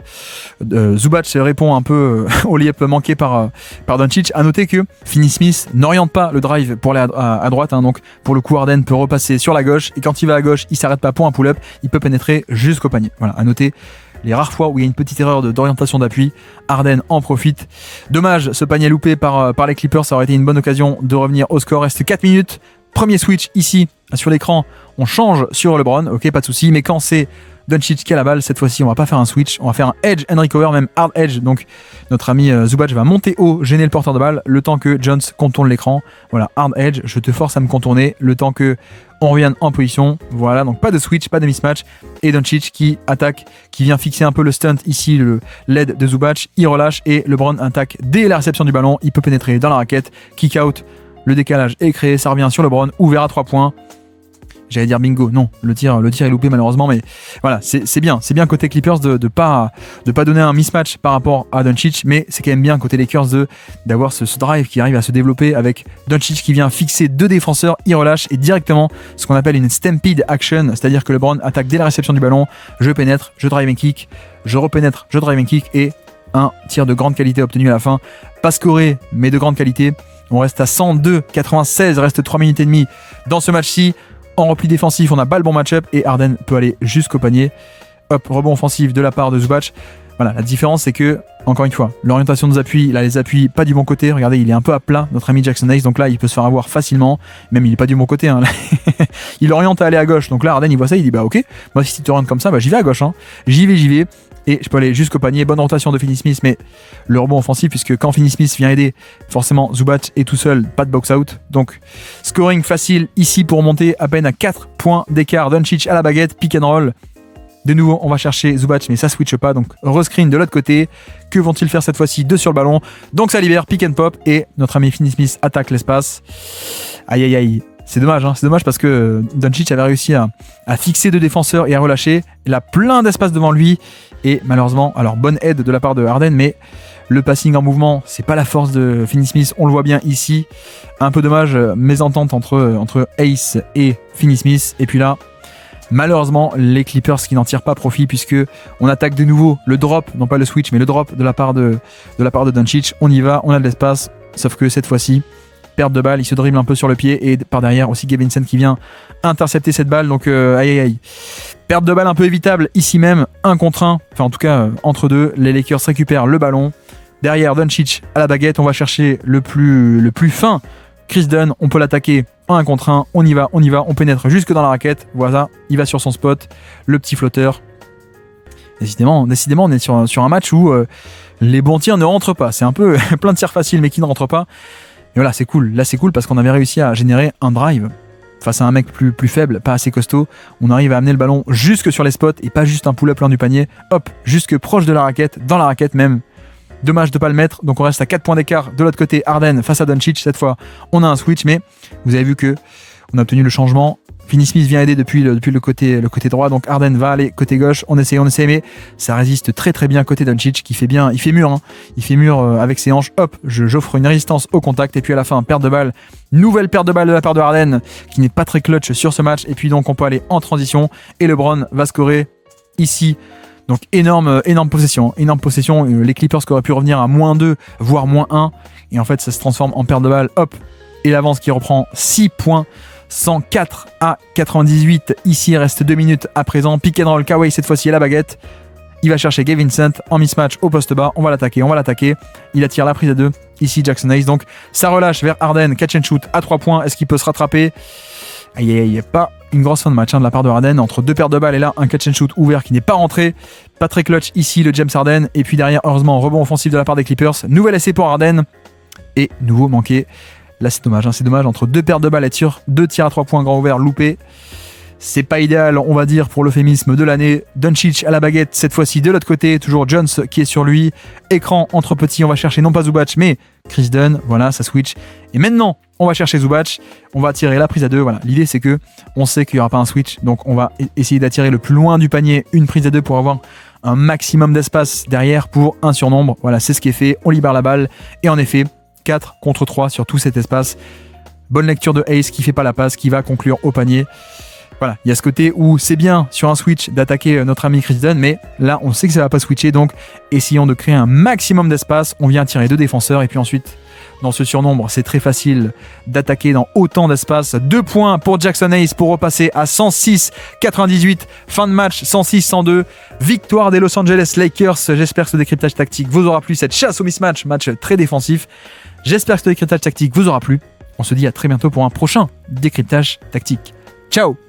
Zubac répond un peu au lay-up manqué par Doncic. À noter que Finney Smith n'oriente pas le drive pour aller à droite. Donc pour le coup, Harden peut repasser sur la gauche. Et quand il va à gauche, il s'arrête pas pour un pull-up. Il peut pénétrer jusqu'au panier. Voilà, à noter. Les rares fois où il y a une petite erreur d'orientation d'appui, Harden en profite. Dommage, ce panier loupé par les Clippers, ça aurait été une bonne occasion de revenir au score. Reste 4 minutes. Premier switch ici sur l'écran. On change sur LeBron, ok, pas de souci. Mais quand c'est Doncic qui a la balle, cette fois-ci, on va pas faire un switch. On va faire un edge and recover, même hard edge. Donc notre ami Zubac va monter haut, gêner le porteur de balle, le temps que Jones contourne l'écran. Voilà, hard edge, je te force à me contourner, le temps que on revienne en position. Voilà, donc pas de switch, pas de mismatch. Et Doncic qui attaque, qui vient fixer un peu le stunt ici, le lead de Zubac. Il relâche et LeBron attaque dès la réception du ballon. Il peut pénétrer dans la raquette, kick out. Le décalage est créé, ça revient sur LeBron, ouvert à 3 points. J'allais dire bingo, non, le tir est loupé malheureusement, mais voilà, c'est bien côté Clippers de pas donner un mismatch par rapport à Doncic, mais c'est quand même bien côté Lakers d'avoir ce drive qui arrive à se développer avec Doncic qui vient fixer 2 défenseurs, il relâche et directement ce qu'on appelle une stampede action, c'est-à-dire que LeBron attaque dès la réception du ballon, je pénètre, je drive and kick, je repénètre, je drive and kick et un tir de grande qualité obtenu à la fin, pas scoré mais de grande qualité. On reste à 102-96, il reste 3 minutes et demie dans ce match-ci. En repli défensif, on a pas le bon match-up et Harden peut aller jusqu'au panier. Hop, rebond offensif de la part de Zubac. Voilà, la différence c'est que, encore une fois, l'orientation des appuis, là les appuis pas du bon côté, regardez il est un peu à plat, notre ami Jackson Hayes, donc là il peut se faire avoir facilement, même il est pas du bon côté, hein. Il oriente à aller à gauche, donc là Harden il voit ça, il dit bah ok, moi si tu te orientes comme ça, bah j'y vais à gauche, hein. J'y vais, et je peux aller jusqu'au panier, bonne rotation de Finney Smith, mais le rebond offensif, puisque quand Finney Smith vient aider, forcément Zubac est tout seul, pas de box out, donc scoring facile ici pour monter à peine à 4 points d'écart, Doncic à la baguette, pick and roll. De nouveau, on va chercher Zubac, mais ça switch pas, donc rescreen de l'autre côté. Que vont-ils faire cette fois-ci? 2 sur le ballon. Donc ça libère, pick and pop, et notre ami Finney Smith attaque l'espace. Aïe aïe aïe. C'est dommage, hein. C'est dommage parce que Doncic avait réussi à fixer 2 défenseurs et à relâcher. Il a plein d'espace devant lui, et malheureusement, alors bonne aide de la part de Harden, mais le passing en mouvement, c'est pas la force de Finney Smith, on le voit bien ici. Un peu dommage, mésentente entre Ace et Finney Smith, et puis là, malheureusement, les Clippers qui n'en tirent pas profit puisque on attaque de nouveau le drop, non pas le switch, mais le drop de la part de Doncic. On y va, on a de l'espace, sauf que cette fois-ci, perte de balle, il se dribble un peu sur le pied et par derrière aussi Gabe Vincent qui vient intercepter cette balle. Donc aïe aïe aïe. Perte de balle un peu évitable ici même, 1 contre 1, enfin en tout cas entre deux, les Lakers récupèrent le ballon. Derrière Doncic à la baguette, on va chercher le plus fin. Chris Dunn, on peut l'attaquer en 1 contre 1, on y va, on pénètre jusque dans la raquette, voilà, il va sur son spot, le petit flotteur. Décidément, on est sur un match où les bons tirs ne rentrent pas, c'est un peu plein de tirs faciles mais qui ne rentrent pas. Et voilà, c'est cool, là c'est cool parce qu'on avait réussi à générer un drive face à un mec plus faible, pas assez costaud. On arrive à amener le ballon jusque sur les spots et pas juste un pull-up loin du panier, hop, jusque proche de la raquette, dans la raquette même. Dommage de ne pas le mettre, donc on reste à 4 points d'écart de l'autre côté. Harden face à Doncic, cette fois on a un switch, mais vous avez vu que on a obtenu le changement. Finney Smith vient aider depuis le côté droit, donc Harden va aller côté gauche, on essaie, mais ça résiste très très bien côté Doncic qui fait bien, il fait mur, hein. Il fait mur avec ses hanches, hop, j'offre une résistance au contact, et puis à la fin, perte de balle, nouvelle perte de balle de la part de Harden qui n'est pas très clutch sur ce match, et puis donc on peut aller en transition, et LeBron va scorer ici. Donc énorme possession, les Clippers qui auraient pu revenir à -2, voire -1, et en fait ça se transforme en perte de balle, hop, et l'avance qui reprend 6 points, 104-98, ici il reste 2 minutes à présent, pick and roll, Kawhi cette fois-ci à la baguette, il va chercher Gabe Vincent en mismatch au poste bas, on va l'attaquer, il attire la prise à 2, ici Jackson Hayes, donc ça relâche vers Harden, catch and shoot à 3 points, est-ce qu'il peut se rattraper? Aïe aïe aïe, pas une grosse fin de match de la part de Harden, entre 2 paires de balles et là un catch and shoot ouvert qui n'est pas rentré, pas très clutch ici le James Harden, et puis derrière heureusement rebond offensif de la part des Clippers, nouvel essai pour Harden, et nouveau manqué, là c'est dommage, entre 2 paires de balles et 2 tirs à 3 points grand ouvert loupé, c'est pas idéal on va dire pour l'euphémisme de l'année. Doncic à la baguette cette fois-ci de l'autre côté, toujours Jones qui est sur lui, écran entre petits, on va chercher non pas Zubac mais Chris Dunn, voilà ça switch, et maintenant on va chercher Zubac, on va tirer la prise à 2, voilà. L'idée c'est que on sait qu'il n'y aura pas un switch, donc on va essayer d'attirer le plus loin du panier une prise à 2 pour avoir un maximum d'espace derrière pour un surnombre, voilà c'est ce qui est fait, on libère la balle, et en effet 4 contre 3 sur tout cet espace, bonne lecture de Ace qui fait pas la passe, qui va conclure au panier. Voilà, il y a ce côté où c'est bien sur un switch d'attaquer notre ami Chris Dunn, mais là on sait que ça va pas switcher, donc essayons de créer un maximum d'espace, on vient tirer 2 défenseurs, et puis ensuite dans ce surnombre c'est très facile d'attaquer dans autant d'espace. 2 points pour Jackson Hayes pour repasser à 106-98, fin de match 106-102, victoire des Los Angeles Lakers. J'espère que ce décryptage tactique vous aura plu, cette chasse au mismatch, match très défensif, j'espère que ce décryptage tactique vous aura plu, on se dit à très bientôt pour un prochain décryptage tactique. Ciao.